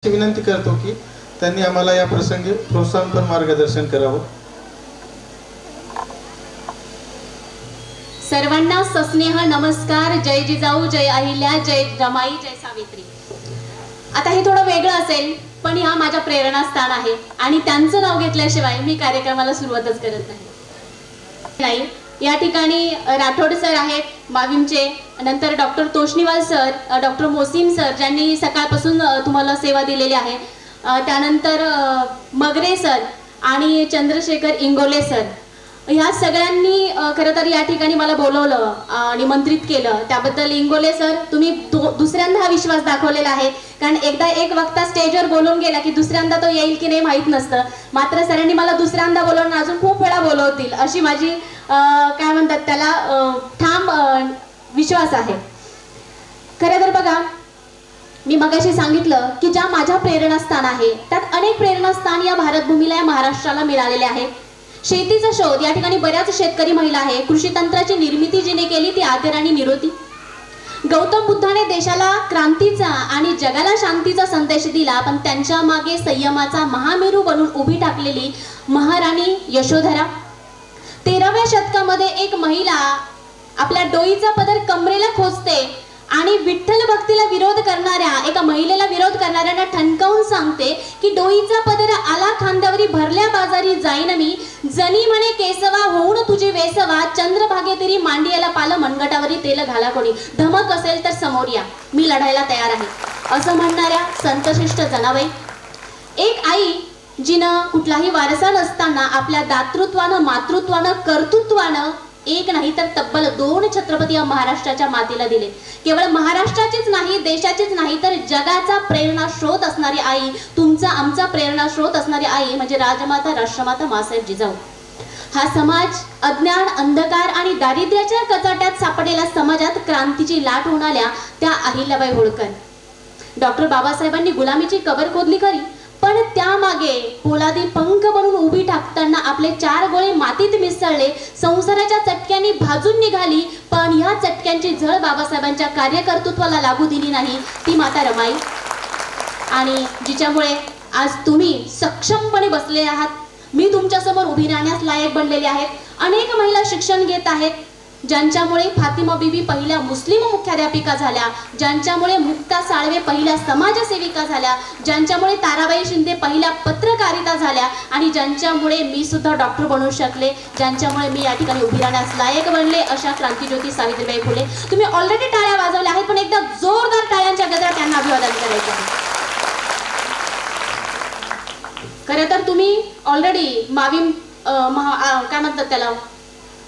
विनंती करतो की त्यांनी आम्हाला या प्रसंगी प्रोत्साहनपर मार्गदर्शन करावं. सर्वांना सस्नेह नमस्कार. जय जिजाऊ, जय अहिल्या, जय रमाई, जय सावित्री. आता हे थोडं वेगळं असेल, पण हा माझा प्रेरणास्थान आहे आणि त्यांचं नाव घेतल्याशिवाय मी कार्यक्रमाला सुरुवातच करत नाही. या ठिकाणी राठोड सर आहेत माविमचे, नंतर doctor Toshniwal sir, doctor Mosim sir ज्यांनी सकाळपासून तुम्हाला सेवा दिलेली आहे, त्यानंतर मगरे सर आणि चंद्रशेखर इंगोले सर, ह्या सगळ्यांनी खरं तर या ठिकाणी मला बोलवलं, निमंत्रित केलं. त्याबद्दल इंगोले सर तुम्ही दुसऱ्यांदा हा विश्वास दाखवलेला आहे, कारण एकदा एक वक्ता स्टेजवर बोलून गेला की दुसऱ्यांदा तो येईल की नाही माहीत नसतं. मात्र सरांनी मला दुसऱ्यांदा बोलवून अजून खूप वेळा बोलवतील अशी माझी काय म्हणतात त्याला ठाम विश्वास आहे. खरं तर बघा, मी मगाशी सांगितलं की ज्या माझ्या प्रेरणास्थान आहे त्यात अनेक प्रेरणास्थान या भारतभूमीला, या महाराष्ट्राला मिळालेले आहेत. शेतीचा शोध, या ठिकाणी बऱ्याच शेतकरी महिला आहे. कृषी तंत्राची निर्मिती जिने केली ती आदराणी निरोती. गौतम बुद्धाने देशाला क्रांतीचा आणि जगाला शांतीचा संदेश दिला, पण त्यांच्या मागे संयमाचा महामेरू बनून उभी टाकलेली महाराणी यशोधरा. 13व्या शतकामध्ये एक महिला आपल्या डोईचा पदर कमरेला खोचते आणि विठ्ठल भक्तीला विरोध करणाऱ्या एका महिलेला विरोध करणाऱ्यांना ठणकावून सांगते की डोईचा पदर आला खांद्यावरी भरल्या बाजारी जाईन मी, जनी म्हणे केसवा होऊन तुझे वेसवा, चंद्रभागे तरी मांडियाला पाल, मनगटावरी तेल घाला कोणी, धमक असेल तर समोर या, मी लढायला तयार आहे, असं म्हणणाऱ्या संतशिष्ट जनाबाई. एक आई जिनं कुठलाही वारसा नसताना आपल्या दातृत्वानं, मातृत्वानं, कर्तृत्वानं एक नाही तर तब्बल 2 छत्रपती या महाराष्ट्राच्या मातीला दिले. केवळ महाराष्ट्राचीच नाही, देशाचीच नाही तर जगाचा प्रेरणा स्रोत असणारी आई, तुमचा आमचा प्रेरणा स्रोत असणारी आई म्हणजे राजमाता राष्ट्रमाता माँसाहेब जिजाऊ. हा समाज अज्ञान, अंधकार आणि दारिद्र्याच्या कचाट्यात सापडलेल्या समाजात क्रांतीची लाट होऊन आल्या त्या अहिल्याबाई होळकर. डॉक्टर बाबासाहेबांनी गुलामीची कबर खोदली खरी, पण त्यामागे पोलादी पंख बनून उभी टाकताना आपले 4 गोळे मातीत मिसळले, संसाराच्या चटक्यांनी भाजून निघाली, पण ह्या चटक्यांची झळ बाबासाहेबांच्या कार्यकर्तृत्वाला लागू दिली नाही, ती माता रमाई. आणि जिच्यामुळे आज तुम्ही सक्षमपणे बसले आहात, मी तुमच्या समोर उभी राहण्यास लायक बनलेले आहेत. अनेक महिला शिक्षण घेत आहेत, ज्यांच्यामुळे फातिमा बीबी पहिल्या मुस्लिम मुख्याध्यापिका झाल्या, ज्यांच्यामुळे मुक्ता साळवे पहिल्या समाजसेविका झाल्या, ज्यांच्यामुळे ताराबाई शिंदे पहिल्या पत्रकारिता झाल्या आणि ज्यांच्यामुळे मी सुद्धा डॉक्टर बनू शकले, ज्यांच्यामुळे मी या ठिकाणी उभी राहण्यास लायक बनले, अशा क्रांतिज्योती सावित्रीबाई फुले. तुम्ही ऑलरेडी टाळ्या वाजवल्या आहेत, पण एकदा जोरदार टाळ्यांच्या गजरात त्यांना अभिवादन करायचं आहे. खरं तर तुम्ही ऑलरेडी माविम काय म्हणतात त्याला,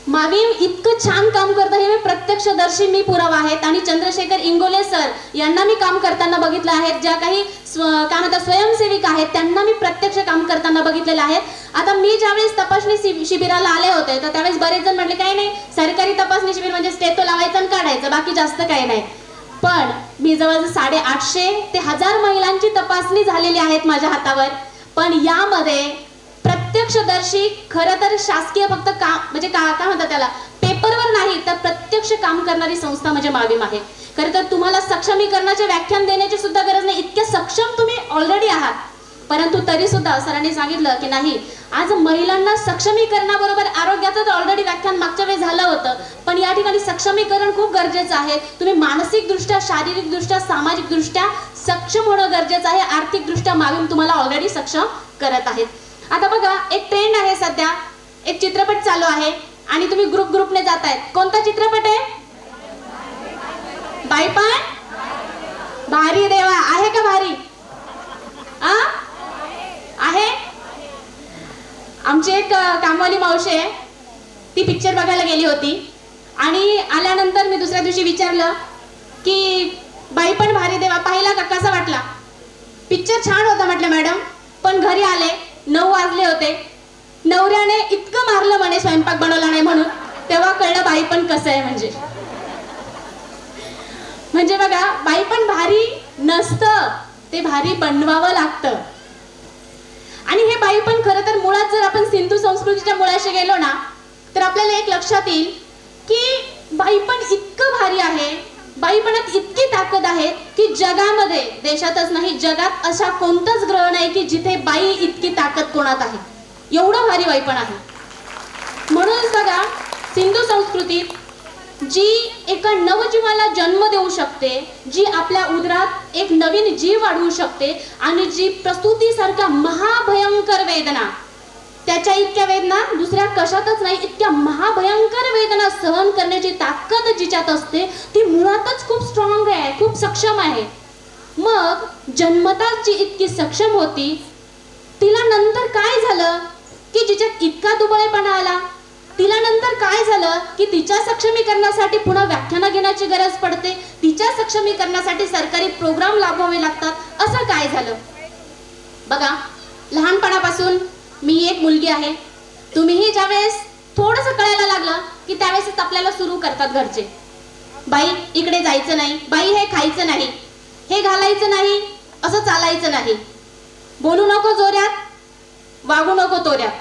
माविम इतकं छान काम करतं हे प्रत्यक्षदर्शी मी पुरावा आहेत. आणि चंद्रशेखर इंगोले सर यांना मी काम करताना बघितलं आहे, ज्या काही काय म्हणतात स्वयंसेविका आहेत त्यांना मी प्रत्यक्ष काम करताना बघितलेलं आहे. आता मी ज्यावेळेस तपासणी शिबिराला आले होते तर त्यावेळेस बरेच जण म्हटले काही नाही, सरकारी तपासणी शिबिर म्हणजे स्टेथो लावायचं आणि काढायचं, बाकी जास्त काही नाही. पण मी जवळजवळ 850 ते 1000 महिलांची तपासणी झालेली आहेत माझ्या हातावर. पण यामध्ये प्रत्यक्षदर्शी खरं तर शासकीय फक्त काम म्हणजे काय म्हणतात त्याला, पेपरवर नाही तर प्रत्यक्ष काम करणारी संस्था म्हणजे माविम आहे. खरं तर तुम्हाला सक्षमीकरणाचे व्याख्यान देण्याची सुद्धा गरज नाही, इतके सक्षम तुम्ही ऑलरेडी आहात. परंतु तरी सुद्धा सरांनी सांगितलं की नाही, आज महिलांना सक्षमीकरणाबरोबर आरोग्याचं तर ऑलरेडी व्याख्यान मागच्या वेळी झालं होतं, पण या ठिकाणी सक्षमीकरण खूप गरजेचं आहे. तुम्ही मानसिकदृष्ट्या, शारीरिकदृष्ट्या, सामाजिकदृष्ट्या सक्षम होणं गरजेचं आहे. आर्थिकदृष्ट्या माविम तुम्हाला ऑलरेडी सक्षम करत आहेत. आता बघा, एक ट्रेंड आहे सध्या, एक चित्रपट चालू आहे आणि तुम्ही ग्रुपने जातायत. कोणता चित्रपट आहे? बाईपण भारी देवा. आहे का भारी? आहे. आमची एक कामवाली मावशी आहे, ती पिक्चर बघायला गेली होती आणि आल्यानंतर मी दुसऱ्या दिवशी विचारलं की बाईपण भारी देवा पाहिला का, कसा वाटला? पिक्चर छान होता म्हटलं मॅडम, पण घरी आले 9 वाजले होते, नवऱ्याने इतकं मारलं म्हणे स्वयंपाक बनवला नाही म्हणून, तेव्हा कळलं बाईपण कसं आहे. म्हणजे बघा, बाईपण भारी नसतं, ते भारी बनवावं लागतं. आणि हे बाईपण खरं तर मुळात जर आपण सिंधू संस्कृतीच्या मुळाशी गेलो ना तर आपल्याला एक लक्षात येईल की बाईपण इतकं भारी आहे बाईपणात इतकी ताकद आहे की जगामध्ये, देशातच नाही जगात अशा कोणताच ग्रह नाही की जिथे बाई इतकी ताकद कोणात आहे. एवढं भारी बाईपण आहे. म्हणूनच बघा, सिंधू संस्कृतीत जी एका नवजीवाला जन्म देऊ शकते, जी आपल्या उदरात एक नवीन जीव वाढवू शकते आणि जी प्रसूतीसारख्या महाभयंकर वेदना, त्याच्या इतक्या वेदना दुसऱ्या कशातच नाही, इतक्या महाभयंकर वेदना सहन करण्याची ताकद जिच्यात असते ती मुळातच खूप स्ट्रॉंग आहे, खूप सक्षम आहे. मग जन्मताच जी इतकी सक्षम होती, तिला नंतर काय झालं की जिच्यात इतका दुबळेपणा आला, तिला नंतर काय झालं की तिच्या सक्षमीकरणासाठी पुन्हा व्याख्यानं घेण्याची गरज पडते, तिच्या सक्षमीकरणासाठी सरकारी प्रोग्राम लाभवावे लागतात. असं काय झालं? बघा, लहानपणापासून मी एक मुलगी आहे. तुम्हीही ज्यावेळेस थोडंसं कळायला लागलं की त्यावेळेसच आपल्याला सुरू करतात घरचे, बाई इकडे जायचं नाही, बाई हे खायचं नाही, हे घालायचं नाही, असं चालायचं नाही, बोलू नको जोऱ्यात, वागू नको तोऱ्यात,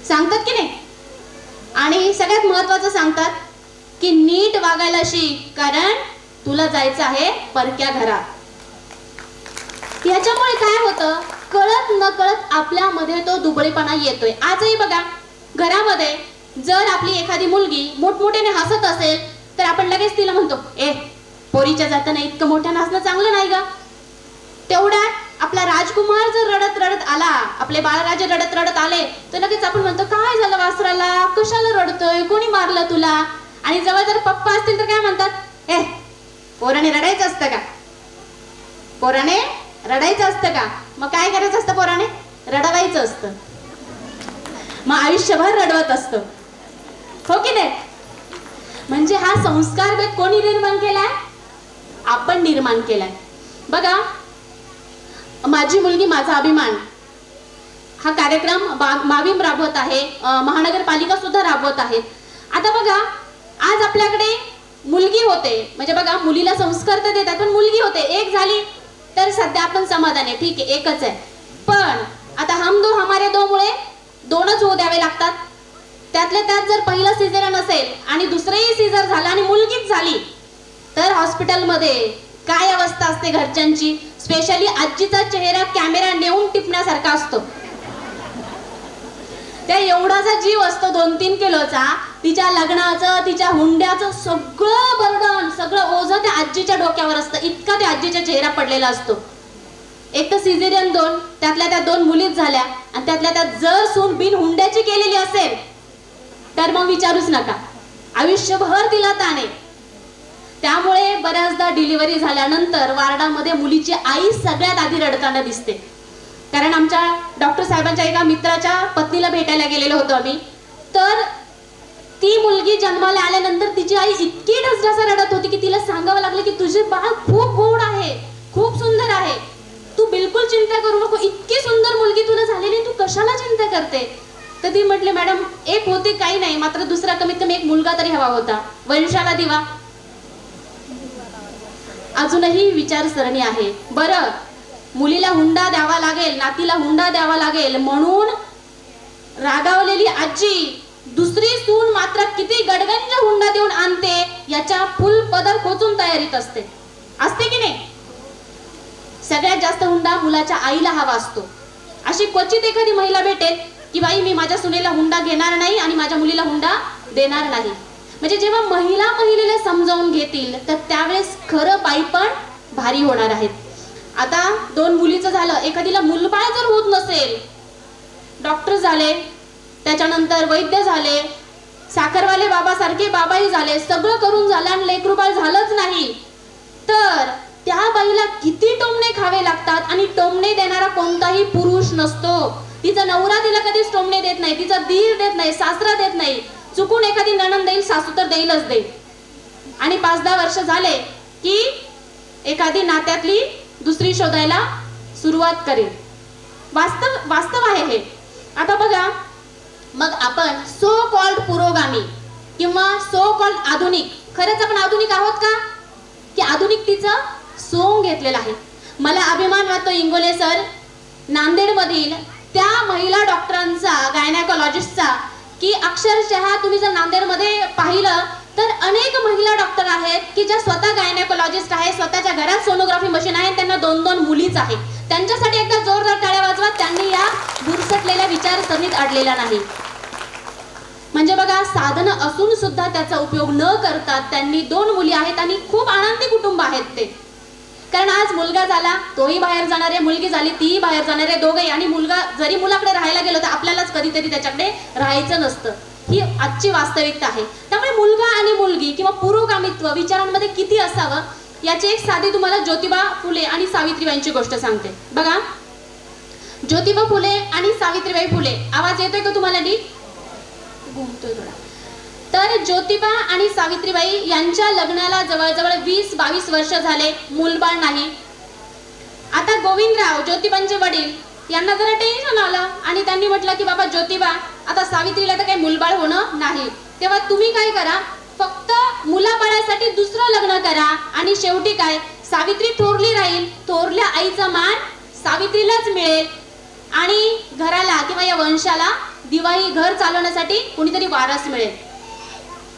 सांगतात की नाही. आणि सगळ्यात महत्वाचं सांगतात की नीट वागायला शिक, कारण तुला जायचं आहे परक्या घरात. याच्यामुळे काय होतं, कळत न कळत आपल्यामध्ये तो दुबळेपणा येतोय. आजही बघा, घरामध्ये जर आपली एखादी मुलगी मोठमोठ्याने हसत असेल तर आपण लगेच तिला म्हणतो, ए पोरीच्या जाताना इतकं मोठ्यानं हसणं चांगलं नाही का. तेवढ्यात आपला राजकुमार जर रडत रडत आला, आपले बाळराजे रडत रडत आले, तर लगेच आपण म्हणतो, काय झालं वासराला, कशाला रडतोय, कोणी मारलं तुला. आणि जवळ जर पप्पा असतील तर काय म्हणतात, ए पोराने रडायचं असतं का, पोराने रडायचं असतं का. मग काय करायचं असतं, पोराने रडवायचं असतं, मग आयुष्यभर रडवत असतं, हो की नाही. म्हणजे हा संस्कार भेद कोणी निर्माण केलाय, आपण निर्माण केलाय. बघा, माझी मुलगी माझा अभिमान हा कार्यक्रम माविम राबवत आहे, महानगरपालिका सुद्धा राबवत आहे. आता बघा, आज आपल्याकडे मुलगी होते, म्हणजे बघा मुलीला संस्कार तर देतात, पण मुलगी होते, एक झाली तर सध्या आपण समाधान आहे, ठीक आहे एकच आहे. पण आता हम दो हमारे दो मुळे दोनच होऊ द्यावे लागतात. त्यातल्या त्यात जर पहिलं सिझर असेल आणि दुसरंही सिझर झालं आणि मुलगीच झाली तर हॉस्पिटलमध्ये काय अवस्था असते घरच्यांची. स्पेशली आजीचा चेहरा कॅमेरा नेऊन टिपण्यासारखा असतो. त्या एवढाचा जीव असतो 2-3 किलोचा, तिच्या लग्नाचं, तिच्या हुंड्याचं सगळं बर्डन, सगळं ओझं त्या आजीच्या डोक्यावर असतं. इतका त्या आजीचा चेहरा पडलेला असतो. एक तर सिझेरियन 2, त्यातल्या त्या 2 मुलीच झाल्या, आणि त्यातल्या त्यात जर सून बिन हुंड्याची केलेली असेल तर मग विचारूच नका, आयुष्यभर तिला ताण आहे. त्यामुळे बऱ्याचदा डिलिव्हरी झाल्यानंतर वार्डामध्ये मुलीची आई सगळ्यात आधी रडताना दिसते. कारण आमच्या डॉक्टर साहेबांच्या एका मित्राच्या पत्नीला भेटायला गेलेलो होतो आम्ही, तर ती मुलगी जन्माला आल्यानंतर तिची आई इतकी ढसढसा रडत होती की तिला सांगावं लागलं की तुझे बाळ खूप गोड आहे, खूप सुंदर आहे, तू बिलकुल चिंता करू नको, इतकी सुंदर मुलगी तुला झालेली, तू कशाला चिंता करते. तर ती म्हटली, मॅडम एक होते काही नाही, मात्र दुसरा कमीत कमी एक मुलगा तरी हवा होता, वंशाला दिवा. अजूनही विचारसरणी आहे. बरं, मुलीला हुंडा द्यावा लागेल, नातीला हुंडा द्यावा लागेल म्हणून रागावलेली आजी दुसरी सून मात्र किती गडगंज हुंडा देऊन आणते याच्या फुल पदर खोचून तयारीत असते की नाही. सगळ्यात जास्त हुंडा मुलाच्या आईला हवा असतो. अशी क्वचित एखादी महिला भेटेल की बाई मी माझ्या सुनेला हुंडा घेणार नाही आणि माझ्या मुलीला हुंडा देणार नाही. म्हणजे जेव्हा महिलेला समजावून घेतील तर त्यावेळेस खरं बाईपण भारी होणार आहेत. आता 2 मुलीचं झालं, एखादीला मुलबाळ जर होत नसेल, डॉक्टर झाले, त्याच्यानंतर वैद्य झाले, साखरवाले बाबा सारखे बाबाही झाले, सगळं करून झालं आणि लेकरूबाळ झालंच नाही, तर त्या बाईला किती टोमणे खावे लागतात. आणि टोमणे देणारा कोणताही पुरुष नसतो. तिचा नवरा तिला कधीच टोमणे देत नाही, तिचा दीर देत नाही, सासरा देत नाही. चुकून एखादी नणंद देईल, सासू तर देईलच देईल. आणि 5-10 वर्ष झाले की एखादी नात्यातली दुसरी शोधायला सुरुवात करेल. वास्तव आहे हे. आता बघा, मग आपण सो कॉल्ड पुरोगामी किंवा सो कॉल्ड आधुनिक, खरंच आपण आधुनिक आहोत का, की आधुनिकतेचं सोंग घेतलेलं आहे. मला अभिमान वाटतो इंगोले सर, नांदेडमधील त्या महिला डॉक्टरांचा, गायनेकोलॉजिस्टचा, की अक्षरशः तुम्ही जर नांदेडमध्ये पाहिलं तर अनेक महिला डॉक्टर आहेत की ज्या स्वतः गायनेकोलॉजिस्ट आहेत, स्वतःच्या घरात सोनोग्राफी मशीन आहे, त्यांना 2-2 मुलीच आहेत. त्यांच्यासाठी एकदा जोरदार टाळ्या वाजवा. त्यांनी या बुरसटलेल्या विचारसरणीत अडलेला नाही. म्हणजे बघा, साधनं असून सुद्धा त्याचा उपयोग न करता त्यांनी 2 मुली आहेत आणि खूप आनंदी कुटुंब आहेत ते. कारण आज मुलगा झाला तोही बाहेर जाणार आहे, मुलगी झाली तीही बाहेर जाणार आहे, दोघंही. आणि मुलगा जरी मुलाकडे राहायला गेलो तर आपल्यालाच कधीतरी त्याच्याकडे राहायचं नसतं. ही आजची वास्तविकता आहे. त्यामुळे मुलगा आणि मुलगी किंवा पुरोगामित्व विचारांमध्ये किती असावं याची एक साधी तुम्हाला ज्योतिबा फुले आणि सावित्रीबाईंची गोष्ट सांगते. बघा, ज्योतिबा फुले आणि सावित्रीबाई फुले. आवाज येतोय का तुम्हाला नीट? घुमतोय थोडा. तर ज्योतिबा आणि सावित्रीबाई यांच्या लग्नाला जवळजवळ 20-22 वर्ष झाले, मूलबाळ नाही. आता गोविंदराव ज्योतिबांचे वडील यांना जरा टेन्शन आलं आणि त्यांनी म्हटलं की बाबा ज्योतिबा, आता सावित्रीला तर काही मूलबाळ होणं नाही, तेव्हा तुम्ही काय करा, फक्त मुलाबाळासाठी दुसरं लग्न करा आणि शेवटी काय, सावित्री थोरली राहील, थोरल्या आईचा मान सावित्रीलाच मिळेल आणि घराला किंवा या वंशाला दिवाळी घर चालवण्यासाठी कोणीतरी वारस मिळेल.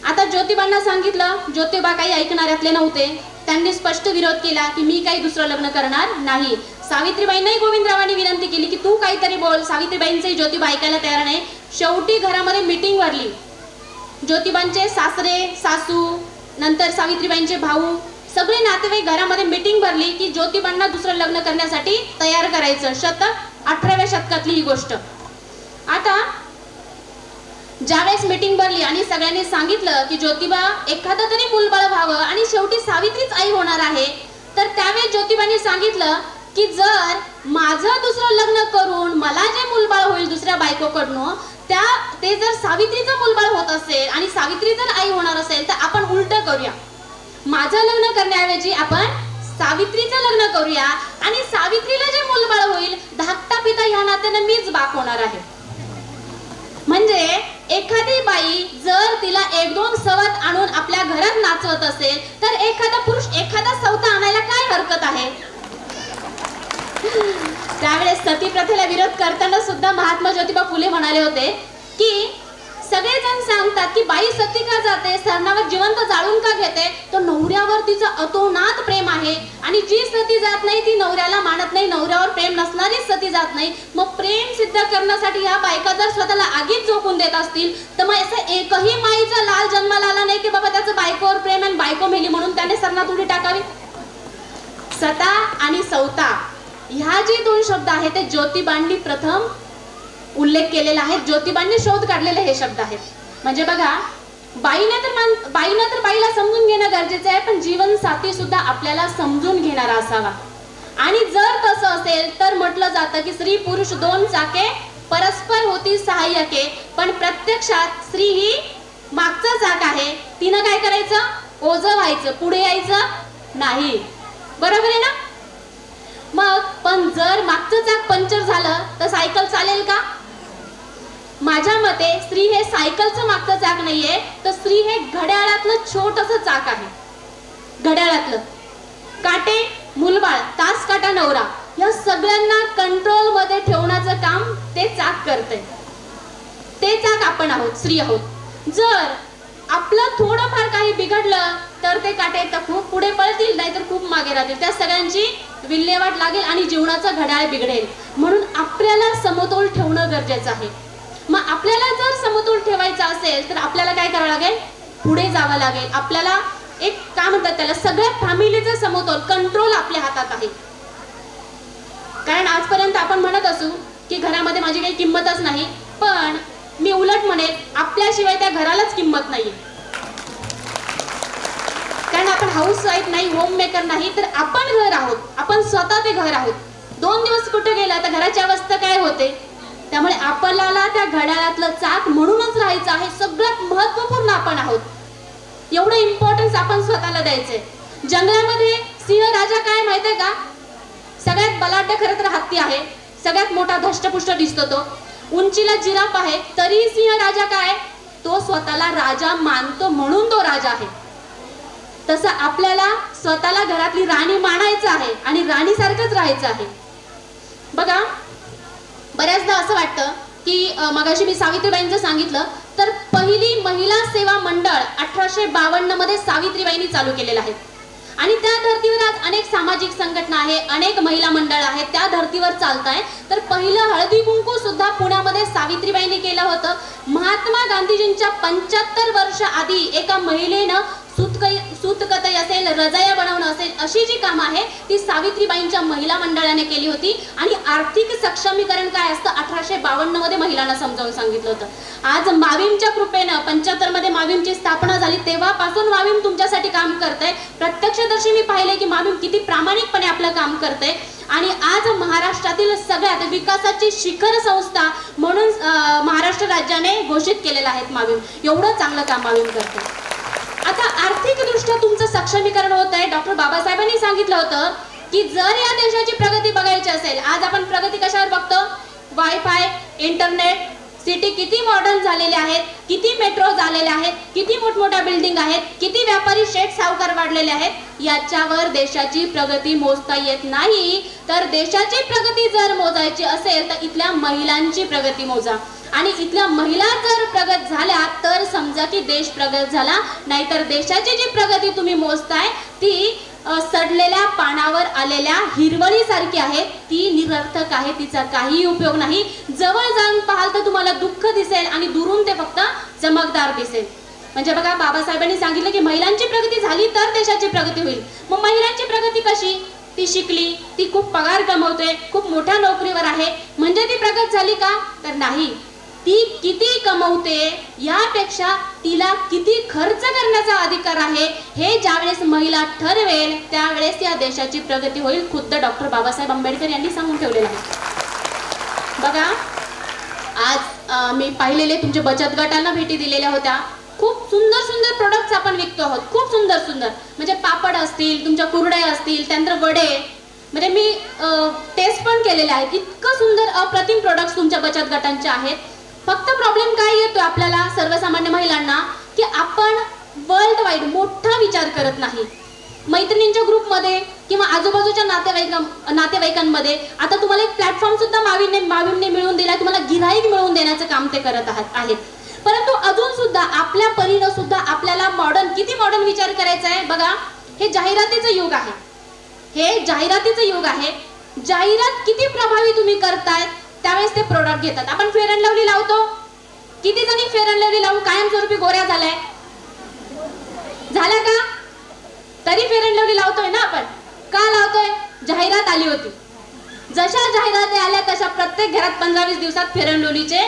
आता ज्योतिबांना सांगितलं, ज्योतिबा काही ऐकणाऱ्यातले नव्हते. त्यांनी स्पष्ट विरोध केला की मी काही दुसरं लग्न करणार नाही. सावित्रीबाईंनाही गोविंदरावांनी विनंती केली की तू काहीतरी बोल. सावित्रीबाईंचंही ज्योतिबा ऐकायला तयार नाही. शेवटी घरामध्ये मीटिंग भरली. ज्योतिबांचे सासरे, सासू, नंतर सावित्रीबाईंचे भाऊ, सगळे नातेवाईक घरामध्ये मीटिंग भरली की ज्योतिबांना दुसरं लग्न करण्यासाठी तयार करायचं. 18व्या शतकातली ही गोष्ट. आता ज्यावेळेस मीटिंग भरली आणि सगळ्यांनी सांगितलं की ज्योतिबा एखादं तरी मूलबाळ व्हावं आणि शेवटी सावित्रीच आई होणार आहे, तर त्यावेळेस ज्योतिबांनी सांगितलं की जर माझं दुसरं लग्न करून मला जे मूलबाळ होईल दुसऱ्या बायकोकडनं, ते जर सावित्रीचं मूलबाळ होत असेल आणि सावित्री जर आई होणार असेल तर आपण उलट करूया. माझं लग्न करण्याऐवजी आपण सावित्रीचं लग्न करूया आणि सावित्रीला जे मूलबाळ होईल धाकटा पिता ह्या नात्याने मीच बाप होणार आहे. म्हणजे एखादी बाई जर तिला 1-2 सवत आणून आपल्या घरात नाचवत असेल तर एखादा पुरुष एखादा सवता आणायला काय हरकत आहे. त्यावेळेस सती प्रथेला विरोध करताना सुद्धा महात्मा ज्योतिबा फुले म्हणाले होते की सगळेजण सांगतात की बाई सती का जाते, सरणावर जिवंत जाळून का घेते, तो नवऱ्यावर तिचं अतोनात प्रेम आहे आणि जी सती जात नाही ती नवऱ्याला मानत नाही, नवऱ्यावर प्रेम नसणारी सती जात नाही. मग प्रेम सिद्ध करण्यासाठी ह्या बायका जर स्वतःला आगीत झोकून देत असतील तर मग असं एकही माईचा लाल जन्माला आला नाही की बाबा त्याचं बायकोवर प्रेम आणि बायको मेली म्हणून त्याने सरणात उडी टाकावी. सता आणि सौता ह्या जे 2 शब्द आहेत ते ज्योतिबांनी प्रथम उल्लेख केलेला आहे. ज्योतिबांनी शोध काढलेले हे शब्द आहेत. म्हणजे बघा, बाईनं तर बाईला समजून घेणं गरजेचं आहे, पण जीवन साथी सुद्धा आपल्याला समजून घेणारा असावा. आणि जर तसं असेल तर म्हटलं जातं की स्त्री पुरुष 2 चाके परस्पर होती सहाय्यके, पण प्रत्यक्षात स्त्री ही मागचं चाक आहे. तिनं काय करायचं, ओझं व्हायचं, पुढे यायचं नाही. बरोबर आहे ना? मग पण जर मागचं चाक पंक्चर झालं तर सायकल चालेल का? माझ्या मते स्त्री हे सायकलचं मागचं चाक नाहीये, तर स्त्री हे घड्याळातलं छोटंसं चाक आहे. घड्याळातलं काटे, मूलबाळ, तास काटा, नवरा या सगळ्यांना कंट्रोल मध्ये ठेवण्याचं काम ते चाक करते. ते चाक आपण आहोत, स्त्री आहोत. जर आपलं थोडंफार काही बिघडलं तर ते काटे तर खूप पुढे पळतील, नाहीतर खूप मागे राहतील. त्या सगळ्यांची विल्हेवाट लागेल आणि जीवनाचं घड्याळ बिघडेल. म्हणून आपल्याला समतोल ठेवणं गरजेचं आहे. मग आपल्याला जर समतोल ठेवायचा असेल तर आपल्याला काय करावं लागेल, पुढे जावं लागेल. आपल्याला एक काय म्हणतात त्याला, सगळ्या फॅमिलीचा समतोल, कंट्रोल आपल्या हातात आहे. कारण आजपर्यंत आपण म्हणत असू की घरामध्ये माझी काही किंमतच नाही, पण मी उलट म्हणेल आपल्याशिवाय त्या घरालाच किंमत नाहीये. कारण आपण हाऊस वाईफ नाही, होम मेकर नाही, तर आपण घर आहोत. आपण स्वतः ते घर आहोत. 2 दिवस कुठे गेला तर घराची अवस्था काय होते. त्यामुळे आपल्याला त्या घड्याळातलं चाक म्हणूनच राहायचं आहे. सगळ्यात महत्त्वपूर्ण आपण आहोत. एवढं इम्पॉर्टन्स आपण स्वतःला द्यायचंय. जंगलामध्ये सिंह राजा काय माहितीये का, सगळ्यात बलाढ्य खरं तर हत्ती आहे, सगळ्यात मोठा धष्टपुष्ट दिसतो तो, उंचीला जिराफ आहे, तरी सिंह राजा काय, तो स्वतःला राजा मानतो म्हणून तो राजा आहे. तसं आपल्याला स्वतःला घरातली राणी मानायचं आहे आणि राणीसारखंच राहायचं आहे. बघा, बऱ्याचदा असं वाटतं की मगाशी मी सावित्रीबाईंचं सांगितलं तर पहिली महिला सेवा मंडळ 1852 मध्ये सावित्रीबाईंनी चालू केलेलं आहे. आणि त्या धर्तीवर आज अनेक सामाजिक संघटना आहे, अनेक महिला मंडळ आहेत, त्या धर्तीवर चालत आहे. तर पहिलं हळदी कुंकू सुद्धा पुण्यामध्ये सावित्रीबाईंनी केलं होतं. महात्मा गांधीजींच्या 75 वर्ष आधी एका महिलेनं सूतकताई असेल, रजाया बनवणं असेल, अशी जी कामं आहे ती सावित्रीबाईंच्या महिला मंडळाने केली होती. आणि आर्थिक सक्षमीकरण काय असतं 1852 मध्ये महिलांना समजावून सांगितलं होतं. आज माविमच्या कृपेनं 75 मध्ये माविमची स्थापना झाली, तेव्हापासून माविम तुमच्यासाठी काम करतंय. प्रत्यक्षदर्शी मी पाहिले की माविम किती प्रामाणिकपणे आपलं काम करतंय. आणि आज महाराष्ट्रातील सगळ्यात विकासाची शिखर संस्था म्हणून महाराष्ट्र राज्याने घोषित केलेलं आहे माविम. एवढं चांगलं काम माविम करते. आता आर्थिकदृष्ट्या तुमचं सक्षमीकरण होत आहे. डॉक्टर बाबासाहेबांनी सांगितलं होतं की जर या देशाची प्रगती बघायची असेल, आज आपण प्रगती कशावर बघतो? वायफाय, इंटरनेट, सिटी किती मॉडर्न झालेले आहेत, किती मेट्रो झालेले आहेत, किती मोठमोठ्या बिल्डिंग आहेत, किती व्यापारी शेठ सावकार वाढलेले आहेत, याच्यावर देशाची प्रगती मोजता येत नाही. तर देशाची प्रगती जर मोजायची असेल तर इथल्या महिलांची प्रगती मोजा. आणि इथल्या महिला जर प्रगत झाल्या तर समजा की देश प्रगत झाला. नाहीतर देशाची जी प्रगती तुम्ही मोजताय ती सडलेल्या पानावर आलेल्या हिरवळीसारखी आहे, ती निरर्थक आहे, तिचा काही उपयोग नाही. जवळ जाऊन पाहाल तर तुम्हाला दुःख दिसेल आणि दुरून ते फक्त चमकदार दिसेल. म्हणजे बघा, बाबासाहेबांनी सांगितलं की महिलांची प्रगती झाली तर देशाची प्रगती होईल. मग महिलांची प्रगती कशी? ती शिकली, ती खूप पगार कमवते, खूप मोठ्या नोकरीवर आहे, म्हणजे ती प्रगत झाली का? तर नाही. ती किती कमवते यापेक्षा तिला किती खर्च करण्याचा अधिकार आहे हे ज्यावेळेस महिला ठरवेल त्यावेळेस या देशाची प्रगती होईल. खुद्द डॉक्टर बाबासाहेब आंबेडकर यांनी सांगून ठेवलेलं आहे. बघा, आज मी पाहिलेले तुमचे बचत गटांना भेटी दिलेल्या होत्या. खूप सुंदर सुंदर प्रोडक्ट्स आपण विकतो आहोत, खूप सुंदर सुंदर. म्हणजे पापड असतील, तुमच्या कुरड्या असतील, त्यानंतर वडे, म्हणजे मी टेस्ट पण केलेले आहेत. इतकं सुंदर अप्रतिम प्रोडक्ट्स तुमच्या बचत गटांचे आहेत. फक्त प्रॉब्लेम काय येतो आपल्याला सर्वसामान्य महिलांना की आपण वर्ल्ड वाईड मोठा विचार करत नाही. मैत्रिणींच्या ग्रुपमध्ये किंवा आजूबाजूच्या नातेवाईकांमध्ये आता तुम्हाला एक प्लॅटफॉर्म सुद्धा माविमने मिळवून दिला, तुम्हाला गिराईक मिळवून देण्याचं काम ते करत आहेत. परंतु अजून सुद्धा आपल्या परीनं सुद्धा आपल्याला किती मॉडर्न विचार करायचा आहे. बघा, हे जाहिरातीचं युग आहे, हे जाहिरातीचं युग आहे. जाहिरात किती प्रभावी तुम्ही करताय त्यावेळेस ते प्रोडक्ट घेतात. आपण फेअर अँड लवली लावतो, किती जणी फेअर अँड लवली लावून कायमस्वरूपी गोऱ्या झाल्या का? तरी फेअर अँड लवली लावतोय ना आपण. का लावतोय? जाहिरात आली होती. जशा जाहिराती आल्या तशा प्रत्येक घरात 15-20 दिवसात फेअर अँड लवलीचे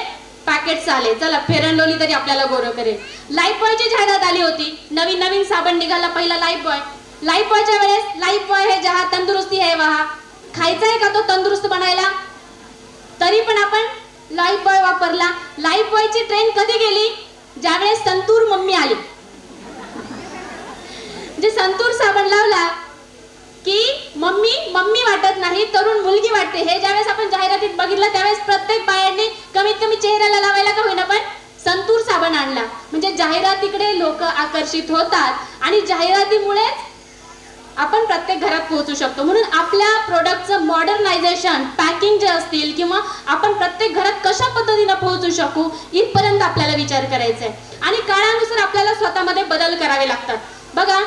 पॅकेट्स आले. चला, फेअर अँड लवली तरी आपल्याला गोरं करेल. लाईफ बॉयची जाहिरात आली होती. नवीन साबण निघाला पहिला लाईफ बॉय. लाईफ बॉयच्या वेळेस लाईफ बॉय है जहा तंदुरुस्ती है वहा. खायचा आहे का तो तंदुरुस्त बनायला? तरी पण आपण लाईफ बॉय वापरला. लाईफ बॉयची ट्रेंड कधी गेली? ज्यावेळेस संतूर मम्मी आली. म्हणजे संतूर साबण लावला की मम्मी वाटत नाही, तरुण मुलगी वाटते. हे ज्यावेळेस आपण जाहिरातीत बघितलं त्यावेळेस प्रत्येक बायांनी कमीत कमी चेहऱ्याला लावायला का होईना पण संतूर साबण आणला. म्हणजे जाहिरातीकडे लोक आकर्षित होतात आणि जाहिरातीमुळेच आपण प्रत्येक घरात पोहोचू शकतो. म्हणून आपल्या प्रोडक्टचं मॉडर्नायझेशन, पॅकिंग जे असतील किंवा आपण प्रत्येक घरात कशा पद्धतीने पोहोचू शकू इथपर्यंत आपल्याला विचार करायचा आहे. आणि काळानुसार आपल्याला स्वतःमध्ये बदल करावे लागतात. बघा,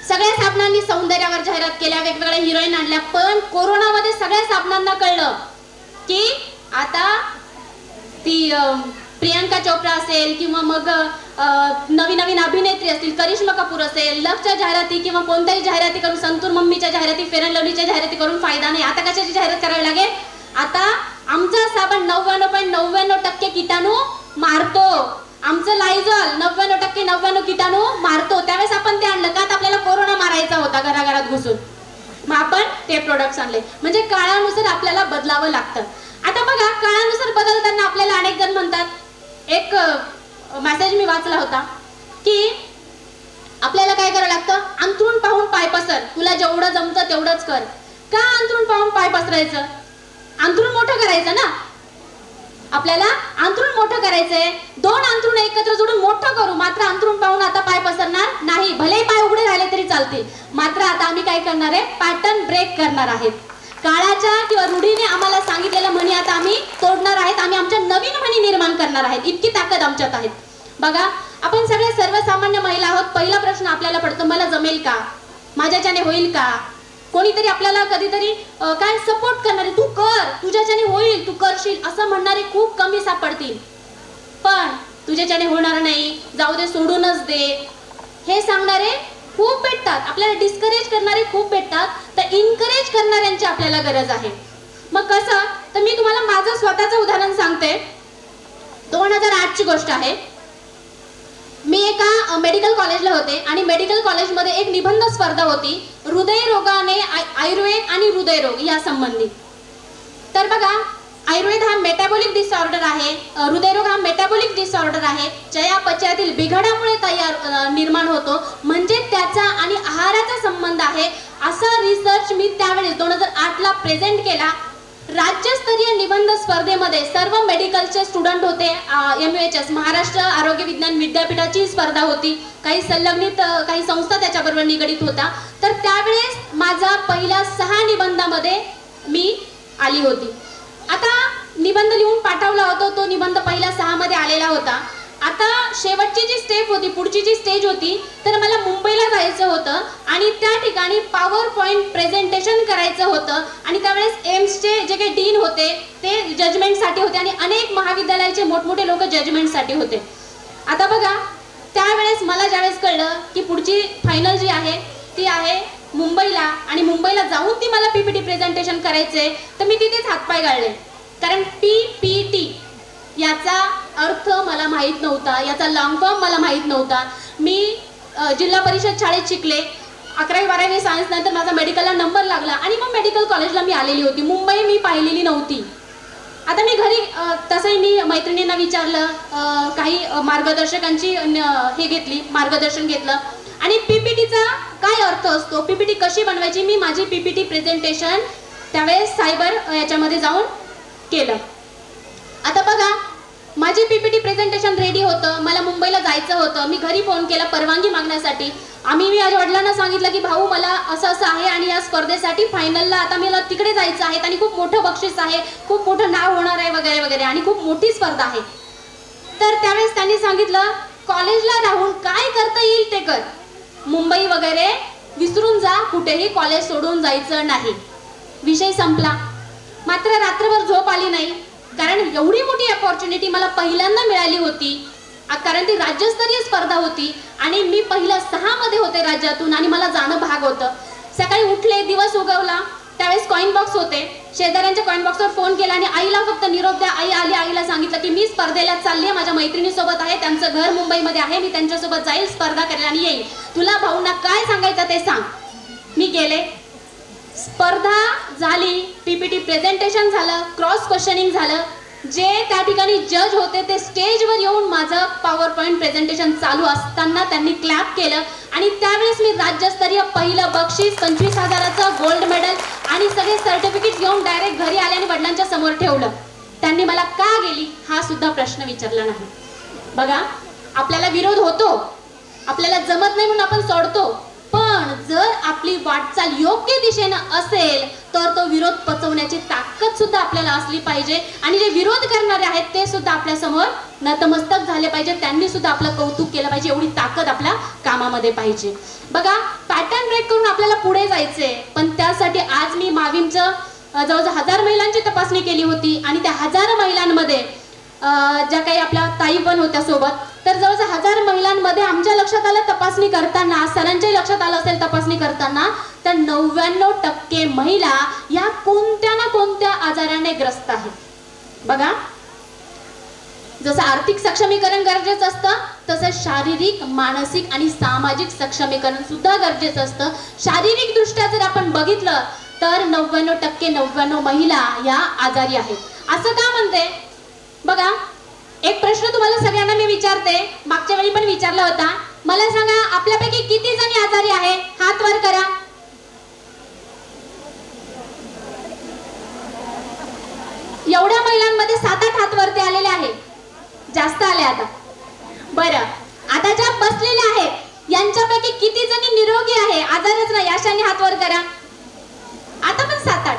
सगळ्या साबणांनी सौंदर्यावर जाहिरात केल्या, वेगवेगळ्या हिरोईन आणल्या, पण कोरोनामध्ये सगळ्या साबणांना कळलं की आता ती प्रियांका चोप्रा असेल किंवा मग नवीन अभिनेत्री असतील, करिश्मा कपूर असेल, लक्सच्या जाहिराती किंवा कोणत्याही जाहिराती करून, संतूर मम्मीच्या जाहिराती, फेअर अँड लवलीच्या जाहिराती करून फायदा नाही. आता कशाची जाहिरात करावी लागेल? आता आमचा साबण 99.99% किटाणू मारतो, आमचं लायझॉल 99% किटाणू मारतो. त्यावेळेस आपण ते आणलं का? तर आपल्याला कोरोना मारायचा होता घराघरात घुसून, मग आपण ते प्रोडक्ट्स आणले. म्हणजे काळानुसार आपल्याला बदलावं लागतं. आता बघा, काळानुसार बदलताना आपल्याला अनेक जण म्हणतात, एक मेसेज मी वाचला होता की आपल्याला काय करावं लागतं? अंथरूण पाहून पाय पसर, तुला जेवढं जमतं तेवढंच कर. का अंथरूण पाहून पाय पसरायचं? अंथरूण मोठं करायचं ना. आपल्याला अंथरूण मोठं करायचंय, 2 अंथरूण एकत्र जोडून मोठं करू. मात्र अंथरूण पाहून आता पाय पसरणार नाही. भले पाय उघडे राहिले तरी चालतील, मात्र आता आम्ही काय करणार आहे? पॅटर्न ब्रेक करणार आहेत. काळाच्या किंवा रूढीने आम्हाला सांगितलेल्या म्हणी आता आम्ही तोडणार आहेत. आम्ही आमच्या नवीन म्हणी निर्माण करणार आहेत. इतकी ताकद आमच्यात आहे. बघा, आपण सगळे सर्वसामान्य महिला आहोत. पहिला प्रश्न आपल्याला पडतो, मला जमेल का, माझ्याच्याने होईल का. कोणीतरी आपल्याला कधीतरी काय सपोर्ट करणारे, तू कर, तुझ्याच्याने होईल, तू करशील असं म्हणणारे खूप कमी सापडतील. पण तुझ्याच्याने होणार नाही, जाऊ दे, सोडूनच दे, हे सांगणारे खूप भेटतात. आपल्याला डिस्करेज करणारे खूप भेटतात. तर इनकरेज करणाऱ्यांची आपल्याला गरज आहे. मग कसं, तर मी तुम्हाला माझं स्वतःचं उदाहरण सांगते. 2008ची गोष्ट आहे. मी एका मेडिकल कॉलेजला होते आणि मेडिकल कॉलेजमध्ये एक निबंध स्पर्धा होती, हृदयरोगाने आयुर्वेद आणि हृदयरोग या संबंधी. तर बघा, आयुर्वेद हा मेटाबॉलिक डिसऑर्डर आहे, हृदयरोग हा मेटाबॉलिक डिसऑर्डर आहे, चयापचयातील बिघाडामुळे तयार निर्माण होतो, म्हणजे त्याचा आणि आहाराचा संबंध आहे. असा रिसर्च मी त्यावेळेस 2008ला प्रेझेंट केला. राज्यस्तरीय निबंध स्पर्धेमध्ये सर्व मेडिकलचे स्टुडंट होते. MUHS महाराष्ट्र आरोग्य विज्ञान विद्यापीठाची स्पर्धा होती. काही संलग्नित काही संस्था त्याच्याबरोबर निगडीत होता. तर त्यावेळेस माझा पहिल्या 6 निबंधामध्ये मी आली होती. आता निबंध लिहून पाठवला होता, तो निबंध पहिल्या 6 मध्ये आलेला होता. आता शेवटची जी स्टेप होती, पुढची जी स्टेज होती, तर मला मुंबईला जायचं होतं आणि त्या ठिकाणी पॉवर पॉइंट प्रेझेंटेशन करायचं होतं. आणि त्यावेळेस एम्सचे जे काही डीन होते ते जजमेंटसाठी होते आणि अनेक महाविद्यालयाचे मोठमोठे लोक जजमेंटसाठी होते. आता बघा, त्यावेळेस मला ज्यावेळेस कळलं की पुढची फायनल जी आहे ती आहे मुंबईला आणि मुंबईला जाऊन ती मला PPT प्रेझेंटेशन करायचे, तर मी तिथेच हातपाय गाळले. कारण PPT याचा अर्थ मला माहीत नव्हता, याचा लॉंग फॉर्म मला माहीत नव्हता. मी जिल्हा परिषद शाळेत शिकले. 11वी 12वी सायन्स नंतर माझा मेडिकलला नंबर लागला आणि मग मेडिकल कॉलेजला मी आलेली होती. मुंबई मी पाहिलेली नव्हती. आता मी घरी तसंही मी मैत्रिणींना विचारलं, काही मार्गदर्शकांची हे घेतली, मार्गदर्शन घेतलं आणि PPTचा काय अर्थ असतो, PPT कशी बनवायची, मी माझी PPT प्रेझेंटेशन त्यावेळेस सायबर याच्यामध्ये जाऊन केलं. आता बघा, माझी PPT प्रेझेंटेशन रेडी होतं. मला मुंबईला जायचं होतं. मी घरी फोन केला परवानगी मागण्यासाठी. मी माझ्या वडिलांना सांगितलं की भाऊ, मला असं असं आहे आणि या स्पर्धेसाठी फायनलला आता मला तिकडे जायचं आहे आणि खूप मोठं बक्षीस आहे, खूप मोठं नाव होणार आहे वगैरे वगैरे आणि खूप मोठी स्पर्धा आहे. तर त्यावेळेस त्यांनी सांगितलं, कॉलेजला राहून काय करता येईल ते कर, मुंबई वगैरे विसरून जा, कुठेही कॉलेज सोडून जायचं नाही. विषय संपला. मात्र रात्रभर झोप आली नाही, कारण एवढी मोठी अपॉर्च्युनिटी मला पहिल्यांदा मिळाली होती. कारण ती राज्यस्तरीय स्पर्धा होती आणि मी पहिल्या 6 मध्ये होते राज्यातून आणि मला जाणं भाग होतं. सकाळी उठले, दिवस उगवला, त्यावेळेस कॉइन बॉक्स होते. शेजाऱ्यांच्या कॉइन बॉक्सवर फोन केला आणि आईला फक्त निरोप द्या. आई आली. आईला सांगितलं की मी स्पर्धेला चालली आहे, माझ्या मैत्रिणीसोबत आहे, त्यांचं घर मुंबईमध्ये आहे, मी त्यांच्यासोबत जाईल, स्पर्धा करेल आणि येईल. तुला भाऊंना काय सांगायचं ते सांग. मी गेले. स्पर्धा झाली, PPT प्रेझेंटेशन झालं, क्रॉस क्वेश्चनिंग झालं. जे त्या ठिकाणी जज होते ते स्टेजवर येऊन माझं पॉवर पॉइंट प्रेझेंटेशन चालू असताना त्यांनी क्लॅप केलं आणि त्यावेळेस मी राज्यस्तरीय पहिलं बक्षीस 25,000चं गोल्ड मेडल आणि सगळे सर्टिफिकेट घेऊन डायरेक्ट घरी आले आणि वडिलांच्या समोर ठेवलं. त्यांनी मला का गेली हा सुद्धा प्रश्न विचारला नाही. बघा, आपल्याला विरोध होतो, आपल्याला जमत नाही म्हणून आपण सोडतो, पण जर आपली वाटचाल योग्य दिशेनं असेल तर तो विरोध पचवण्याची ताकद सुद्धा आपल्याला असली पाहिजे आणि जे विरोध करणारे आहेत ते सुद्धा आपल्या समोर नतमस्तक झाले पाहिजे, त्यांनी सुद्धा आपलं कौतुक केलं पाहिजे. एवढी ताकद आपल्या कामामध्ये पाहिजे. बघा, पॅटर्न ब्रेक करून आपल्याला पुढे जायचंय, पण त्यासाठी आज मी माविमचं जवळजवळ 1000 महिलांची तपासणी केली होती आणि त्या 1000 महिलांमध्ये ज्या काही आपल्या ताई पण होत्या सोबत, तर जवळजवळ 1000 महिलांमध्ये आमच्या लक्षात आलं तपासणी करताना, सरांच्या लक्षात आलं असेल तपासणी करताना, तर 99% महिला या कोणत्या ना कोणत्या आजाराने ग्रस्त आहेत. बघा, जसं आर्थिक सक्षमीकरण गरजेचं असतं तसं शारीरिक, मानसिक आणि सामाजिक सक्षमीकरण सुद्धा गरजेचं असतं. शारीरिक दृष्ट्या जर आपण बघितलं तर 99% महिला या आजारी आहेत. असं का म्हणते? बघा, एक प्रश्न तुम्हाला सगळ्यांना मी विचारते, मागच्या वेळी पण विचारला होता. मला सांगा, आपल्यापैकी किती जणी आजारी आहे? हात वर करा. एवढ्या महिलांमध्ये 7-8 हात वरती आलेले आहे, जास्त आले आता. बरं, आता ज्या बसलेल्या आहेत यांच्यापैकी किती जणी निरोगी आहे, आजारच नाही, अशाने हात वर करा. आता पण 7-8.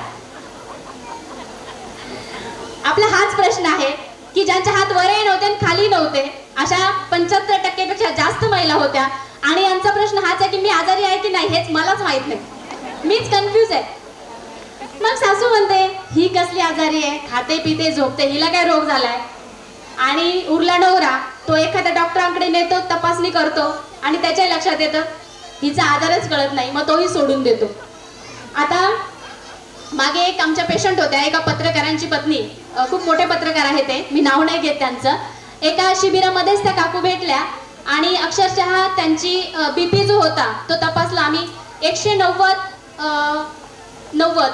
आपला हाच प्रश्न आहे की ज्यांच्या हात वरही नव्हते आणि खाली नव्हते, अशा 75% पेक्षा जास्त महिला होत्या. आणि यांचा प्रश्न हाच आहे की मी आजारी आहे की नाही हेच मलाच माहित नाही, मीच कन्फ्यूज आहे. मग सासू म्हणते ही कसली आजारी आहे, खाते पिते झोपते, हिला काय रोग झालाय. आणि उरला नवरा, तो एखाद्या डॉक्टरांकडे नेतो, तपासणी करतो आणि त्याच्या लक्षात येतं हिचा आजारच कळत नाही, मग तोही सोडून देतो. आता मागे एक आमच्या पेशंट होत्या, एका पत्रकारांची पत्नी, खूप मोठे पत्रकार आहे ते, मी नाव नाही घेत त्यांचं. एका शिबिरामध्येच त्या काकू भेटल्या आणि अक्षरशः त्यांची बीपी जो होता तो तपासला आम्ही. 190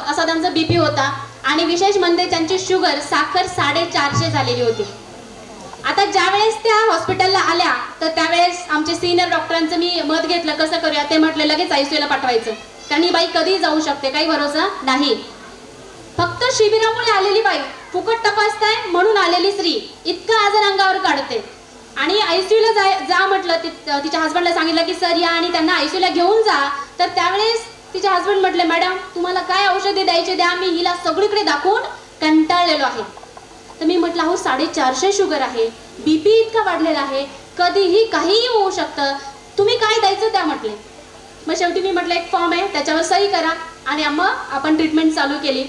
असा त्यांचा बीपी होता आणि विशेष म्हणजे त्यांची शुगर, साखर 450 झालेली होती. आता ज्यावेळेस त्या हॉस्पिटलला आल्या तर त्यावेळेस आमचे सिनियर डॉक्टरांचं मी मत घेतलं, कसं करूया. ते म्हटले लगेच ICU ला पाठवायचं, कारण ही बाई कधीही जाऊ शकते, काही भरोसा नाही. फक्त शिबिरामुळे आलेली बाई, फुकट तपासताय म्हणून आलेली स्त्री इतका आजार अंगावर काढते. आणि ICU ला जा म्हटलं, तिच्या हस्बंडला सांगितलं की सर या आणि त्यांना ICU ला घेऊन जा. तर त्यावेळेस तिचे हस्बंड म्हटले मॅडम तुम्हाला काय औषधे द्यायचे द्या, मी हिला सगळीकडे दाखवून कंटाळलेलो आहे. तर मी म्हटलं अहो 450 शुगर आहे, बीपी इतका वाढलेला आहे, कधीही काहीही होऊ शकतं, तुम्ही काय द्यायचं त्या म्हटले. मग शेवटी मी म्हटलं एक फॉर्म आहे त्याच्यावर सही करा आणि मग आपण ट्रीटमेंट चालू केली.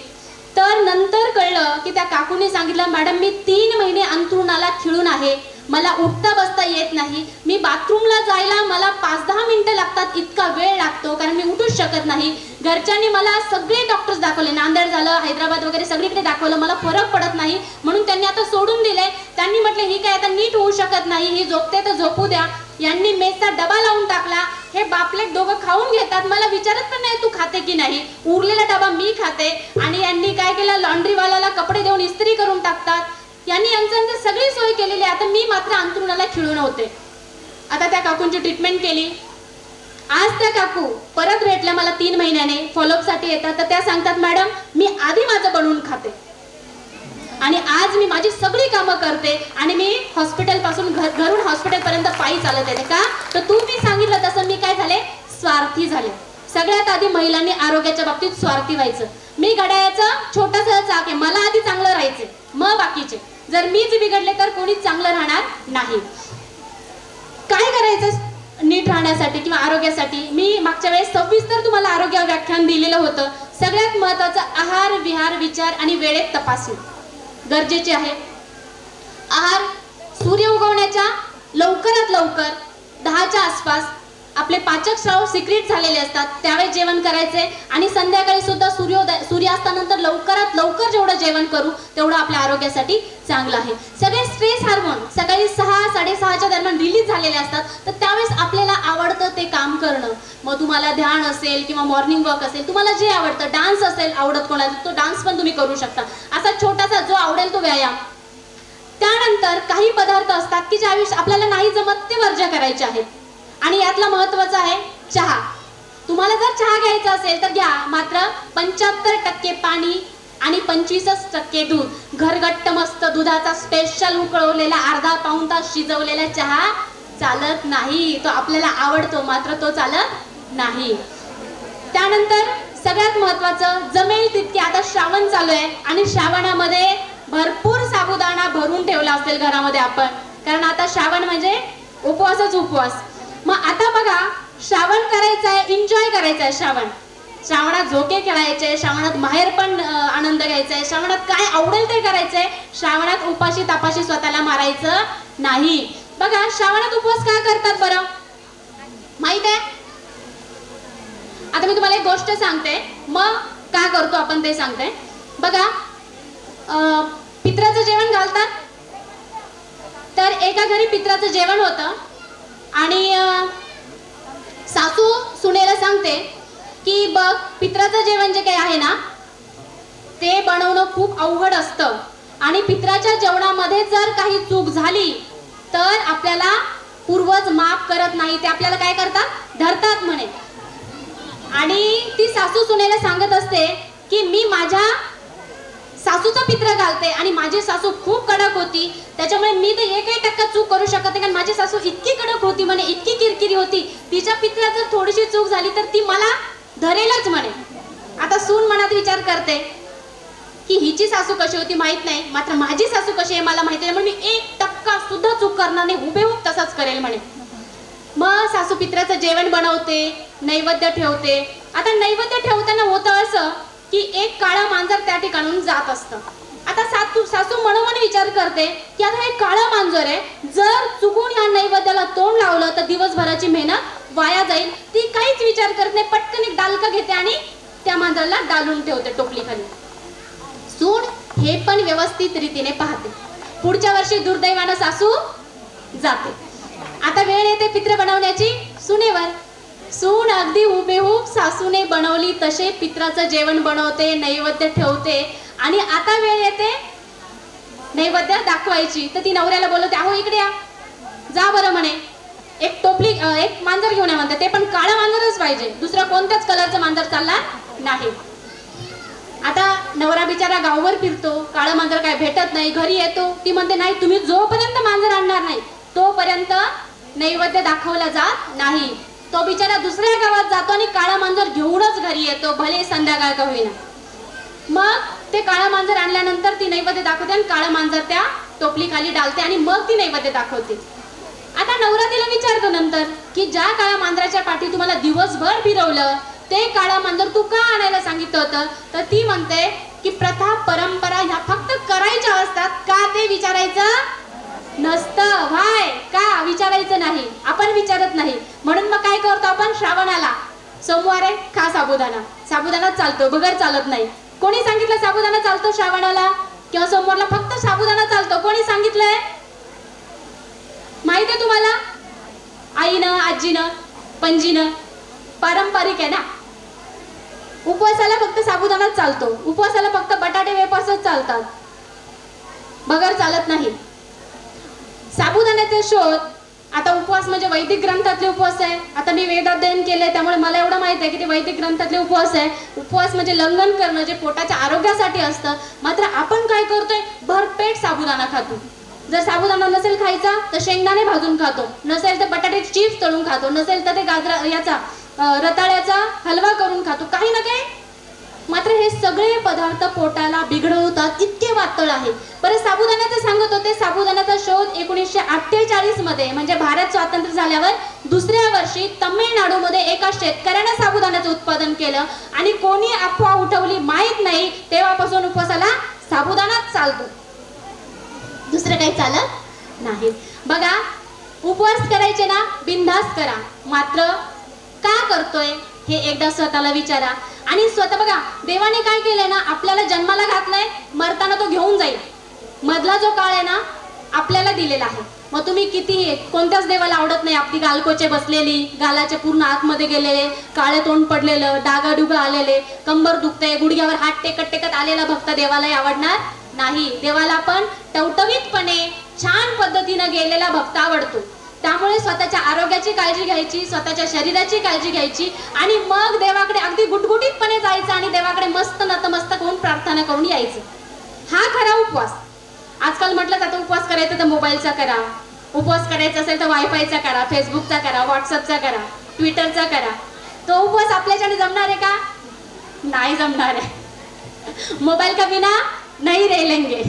तर नंतर कळलं की त्या काकूने सांगितलं मॅडम मी 3 महिने अंथरुणाला खिळून आहे, मला उठता बसता येत नाही, मी बाथरूमला जायला मला 5-10 मिनिटं लागतात, इतका वेळ लागतो कारण मी उठूच शकत नाही. घरच्यांनी मला सगळे डॉक्टर्स दाखवले, नांदेड झालं, हैदराबाद वगैरे सगळीकडे दाखवलं, मला फरक पडत नाही म्हणून त्यांनी आता सोडून दिले. त्यांनी म्हटले ही काय आता नीट होऊ शकत नाही, ही झोपते तर झोपू द्या. यांनी मेसचा डबा लावून टाकला, हे बापलेट दोघं खाऊन घेतात, मला विचारत पण नाही तू खाते की नाही, उरलेला डबा मी खाते. आणि यांनी काय केलं, लॉन्ड्रीवाल्याला कपडे देऊन इस्त्री करून टाकतात. यांनी यांचं सगळी सोय केलेली आहे. आता मी मात्र अंथरुणाला खिळून होते. आता त्या काकूंची ट्रीटमेंट केली. आज त्या काकू परत भेटल्या मला 3 महिन्याने, फॉलोअप साठी येतात. तर त्या सांगतात मॅडम मी आधी माझं बनवून खाते आणि आज मी माझी सगळी कामं करते आणि मी हॉस्पिटल पासून घरून हॉस्पिटल पर्यंत पायी चालत येते. का तर तुम्ही सांगितलं तसं मी काय झाले, स्वार्थी झाले. सगळ्यात आधी महिलांनी आरोग्याच्या बाबतीत स्वार्थी व्हायचं. मी घड्याळाचा छोटासा चाक आहे, मला आधी चांगलं राहायचे मग बाकीचे. जर मीच बिघडले तर कोणीच चांगलं राहणार नाही. काय करायचं नीट राहण्यासाठी किंवा आरोग्यासाठी, मी मागच्या वेळेस 26 तुम्हाला आरोग्य व्याख्यान दिलेलं होतं. सगळ्यात महत्वाचं आहार, विहार, विचार आणि वेळेत तपासणी गरजेचे आहे. आहार, सूर्य उगवण्याच्या लवकरात लवकर 10च्या आसपास आपले पाचक स्राव सिक्रेट झालेले असतात, त्यावेळेस जेवण करायचे. आणि संध्याकाळी सुद्धा सूर्यास्तानंतर लवकरात लवकर जेवढं जेवण करू तेवढं आपल्या आरोग्यासाठी चांगलं आहे. सगळे स्ट्रेस हार्मोन सकाळी 6-6:30च्या दरम्यान रिलीज झालेले असतात, तर त्यावेळेस आपल्याला आवडतं ते काम करणं. मग तुम्हाला ध्यान असेल किंवा मॉर्निंग वॉक असेल, तुम्हाला जे आवडतं, डान्स असेल आवडत कोणाला तो डान्स पण तुम्ही करू शकता. असा छोटासा जो आवडेल तो व्यायाम. त्यानंतर काही पदार्थ असतात की ज्यावेळेस आपल्याला नाही जमत ते वर्ज्य करायचे आहेत. आणि यातला महत्वाचा आहे चहा. तुम्हाला जर चहा घ्यायचा असेल तर घ्या, मात्र 75% पाणी आणि 25% दूध. घरगट्ट मस्त दुधाचा स्पेशल उकळवलेला अर्धा पाऊण तास शिजवलेला चहा चालत नाही. तो आपल्याला आवडतो मात्र तो चालत नाही. त्यानंतर सगळ्यात महत्वाचं जमेल तितके, आता श्रावण चालू आहे आणि श्रावणामध्ये भरपूर साबुदाणा भरून ठेवला असेल घरामध्ये आपण, कारण आता श्रावण म्हणजे उपवासच उपवास. मग आता बघा श्रावण करायचं आहे, एन्जॉय करायचं आहे. श्रावणात झोके खेळायचे, श्रावणात बाहेर पण आनंद घ्यायचा आहे, श्रावणात काय आवडेल ते करायचंय. श्रावणात उपाशी तापाशी स्वतःला मारायचं नाही. बघा श्रावणात उपवास का करतात बरं माहित आहे? आता मी तुम्हाला एक गोष्ट सांगते, मग का करतो आपण ते सांगते. बघा पित्राचं जेवण घालतात, तर एका घरी पित्राचं जेवण होतं आणि सासू सुनेला सांगते की बघ पित्राचं जेवण जे काही आहे ना ते बनवणं खूप अवघड असतं आणि पित्राच्या जेवणामध्ये जर काही चूक झाली तर आपल्याला पूर्वज माफ करत नाही, ते आपल्याला काय करतात, धरतात म्हणे. आणि ती सासू सुनेला सांगत असते की मी माझ्या सासूचं पित्र घालते आणि माझी सासू खूप कडक होती, त्याच्यामुळे मी तर 1% चूक करू शकत नाही, कारण माझी सासू इतकी कडक होती म्हणे, इतकी किरकिरी होती, तिच्या पित्रात जर थोडीशी चूक झाली तर ती मला धरेलच म्हणे. आता सून मनात विचार करते की हिची सासू कशी होती माहित नाही, मात्र माझी सासू कशी आहे मला माहिती आहे, म्हणून मी 1% सुद्धा चूक करणार नाही, हुबेहूब तसंच करेल म्हणे. मग सासू पित्राचं जेवण बनवते, नैवेद्य ठेवते. आता नैवेद्य ठेवताना होतं असं की एक काळं मांजर त्या ठिकाणून जात असतं. आता सासू मनोमन विचार करते की आता हे काळं मांजर आहे, जर चुकून या नैवेद्याला तोंड लावलं तर दिवसभराची मेहनत वाया जाईल. ती काहीच विचार करत नाही, पटकन एक डालका घेते आणि त्या मांजराला डालून ठेवते टोपलीखाली. सून हे पण व्यवस्थित रीतीने पाहते. पुढच्या वर्षी दुर्दैवानं सासू जाते. आता वेळ येते पित्र बनवण्याची सुनेवर. सून अगदी हुबेहूब सासूने बनवली तसे पित्राचं जेवण बनवते, नैवेद्य ठेवते. आणि आता वेळ येते नैवेद्य दाखवायची, तर ती नवऱ्याला बोलवते, अहो इकडे या, जा बरं म्हणे, एक मांजर घेऊन या म्हणते. ते पण काळं मांजरच पाहिजे, दुसरा कोणत्याच कलरचं मांजर चालणार नाही. आता नवरा बिचारा गावभर फिरतो, काळं मांजर काय भेटत नाही. घरी येतो, ती म्हणते नाही, तुम्ही जोपर्यंत मांजर आणणार नाही तोपर्यंत नैवेद्य दाखवला जात नाही. तो बिचारा दुसऱ्या गावात जातो आणि काळा मांजर घेऊनच घरी येतो, भले संध्याकाळ का होईना. मग ते काळा मांजर आणल्यानंतर ती नैवेद्य दाखवते आणि काळा मांजर त्या टोपलीखाली डालते आणि मग ती नैवेद्य दाखवते. आता नवरा तिला विचारतो नंतर की ज्या काळ्या मांजराच्या पाठी तुम्हाला दिवसभर फिरवलं ते काळा मांजर तू का आणायला सांगितलं होतं, तर ती म्हणते की प्रथा परंपरा ह्या फक्त करायच्या असतात, का ते विचारायचं नसतं. व्हाय का विचारायचं नाही, आपण विचारत नाही. म्हणून मग काय करतो आपण, श्रावणाला सोमवारे खा साबुदाणा, साबुदाणा चालतो, बगर चालत नाही. कोणी सांगितलं साबुदाणा चालतो श्रावणाला किंवा सोमवारला फक्त साबुदाणा चालतो, कोणी सांगितलंय माहिती आहे तुम्हाला? आईनं, आजीनं, पणजीनं. पारंपरिक आहे ना. उपवासाला फक्त साबुदाणाच चालतो, उपवासाला फक्त बटाटे वेपर्सच चालतात, बगर चालत नाही. साबुदाण्याचे शोध, आता उपवास म्हणजे वैदिक ग्रंथातले उपवास आहे. आता मी वेदाध्ययन केलंय त्यामुळे मला एवढं माहिती आहे की ते वैदिक ग्रंथातले उपवास आहे. उपवास म्हणजे लंघन करणं, जे पोटाच्या आरोग्यासाठी असतं. मात्र आपण काय करतोय, भरपेट साबुदाणा खातो. जर साबुदाणा नसेल खायचा तर शेंगदाणे भाजून खातो, नसेल तर बटाटे चिप्स तळून खातो, नसेल तर ते रताळ्याचा हलवा करून खातो, काही ना काही. मात्र हे सगळे पदार्थ पोटाला बिघडवतात, इतके वातळ आहे. बरं, साबुदाण्याचं सांगत होते. साबुदाण्याचा शोध 1948 मध्ये म्हणजे भारत स्वातंत्र्य झाल्यावर दुसऱ्या वर्षी तमिळनाडूमध्ये एका शेतकऱ्याने साबुदाण्याचं उत्पादन केलं आणि कोणी अफवा उठवली माहित नाही. तेव्हापासून उपवासाला साबुदाणाच चालतो, दुसरं काही चालत नाही. बघा, उपवास करायचे ना, बिनधास्त करा. मात्र का करतोय हे एकदा स्वतःला विचारा. आणि स्वतः बघा, देवाने काय केलंय ना, आपल्याला जन्माला घातलंय, मरताना तो घेऊन जाईल. मधला जो काळ आहे ना आपल्याला दिलेला आहे. मग तुम्ही किती, कोणत्याच देवाला आवडत नाही आपली गालकोचे बसलेली, गालाचे पूर्ण आतमध्ये गेलेले, काळे तोंड पडलेलं, डागाडुगा आलेले, कंबर दुखते, गुडघ्यावर हात टेकत टेकत आलेला भक्त देवालाही आवडणार नाही. देवाला पण टवटवीतपणे छान पद्धतीनं गेलेला भक्त आवडतो. त्यामुळे स्वतःच्या आरोग्याची काळजी घ्यायची, स्वतःच्या शरीराची काळजी घ्यायची आणि मग देवाकडे अगदी गुटगुटीतपणे जायचं आणि देवाकडे मस्त नतमस्तक होऊन प्रार्थना करून यायचं. हा खरा उपवास. आजकाल म्हटलं जातं उपवास करायचा तर मोबाईलचा करा, उपवास करायचा असेल तर वायफायचा करा, फेसबुकचा करा, व्हॉट्सअपचा करा, ट्विटरचा करा. तो उपवास आपल्याच्याने जमणार आहे का? नाही जमणार आहे. मोबाईल का बिना नाही रेलेंगे.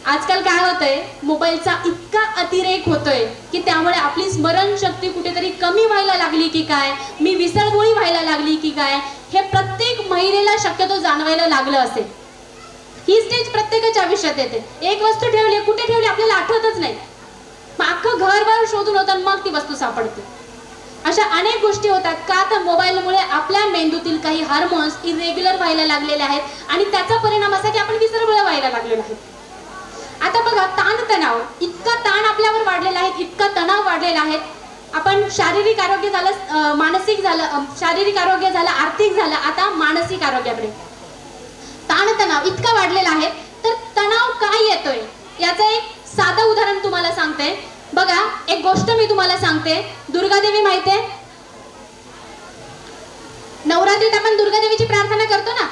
आजकाल काय होतंय, मोबाईलचा इतका अतिरेक होतोय की त्यामुळे आपली स्मरणशक्ती कुठेतरी कमी व्हायला लागली की काय, मी विसरभोळी व्हायला लागली की काय, हे प्रत्येक महिलेला शक्यतो जाणवायला लागलं असेल. ही स्टेज प्रत्येकाच्या आयुष्यात येते. एक वस्तू ठेवली, कुठे ठेवली आपल्याला आठवतच नाही, मग अख्खं घरभर शोधून होतं मग ती वस्तू सापडते. अशा अनेक गोष्टी होतात. का तर मोबाईलमुळे आपल्या मेंदूतील काही हार्मोन्स इरेग्युलर व्हायला लागलेले आहेत आणि त्याचा परिणाम असा की आपण विसरभोळे व्हायला लागलेलो आहे. आता बघा, ताणतणाव, इतका ताण आपल्यावर वाढलेला आहे, इतका तणाव वाढलेला आहे. आपण शारीरिक आरोग्य झालं, मानसिक झालं, शारीरिक आरोग्य झालं, आर्थिक झालं, आता मानसिक आरोग्याकडे ताणतणाव इतका वाढलेला आहे. तर तणाव काय येतोय याचं एक साधं उदाहरण तुम्हाला सांगते. बघा, एक गोष्ट मी तुम्हाला सांगते. दुर्गादेवी माहितीये, नवरात्रीत आपण दुर्गादेवीची प्रार्थना करतो ना.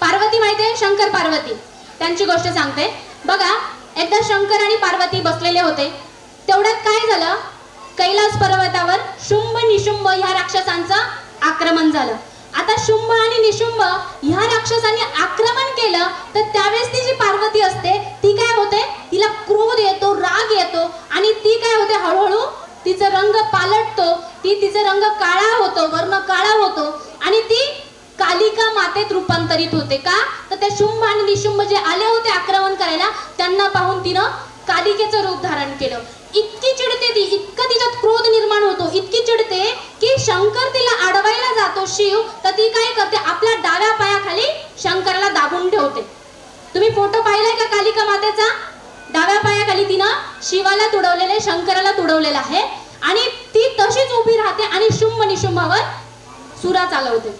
पार्वती माहितीये, शंकर पार्वती, त्यांची गोष्ट सांगते. बघा, एकदा शंकर आणि पार्वती बसलेले होते. तेवढ्यात काय झालं, कैलास पर्वतावर शुंभ निशुंभ ह्या राक्षसांचं आक्रमण झालं. आता शुंभ आणि निशुंभ ह्या राक्षसांनी आक्रमण शुंभ आणि निशुंभ जे आले होते आक्रमण करायला, त्यांना पाहून तिनं कालिकेचं रूप धारण केलं. इतकी चिडते ती, इतकं तिच्यात क्रोध निर्माण होतो, इतकी चिडते की शंकर तिला अडवायला जातो शिव, तर ती काय करते, आपल्या डाव्या पायाखाली शंकराला दाबून ठेवते. तुम्ही फोटो पाहिलाय का कालिका मातेचा? डाव्या पायाखाली तिनं शिवाला तुडवलेले, शंकराला तुडवलेलं आहे आणि ती तशीच उभी राहते आणि शुंभ निशुंभावर सुरा चालवते.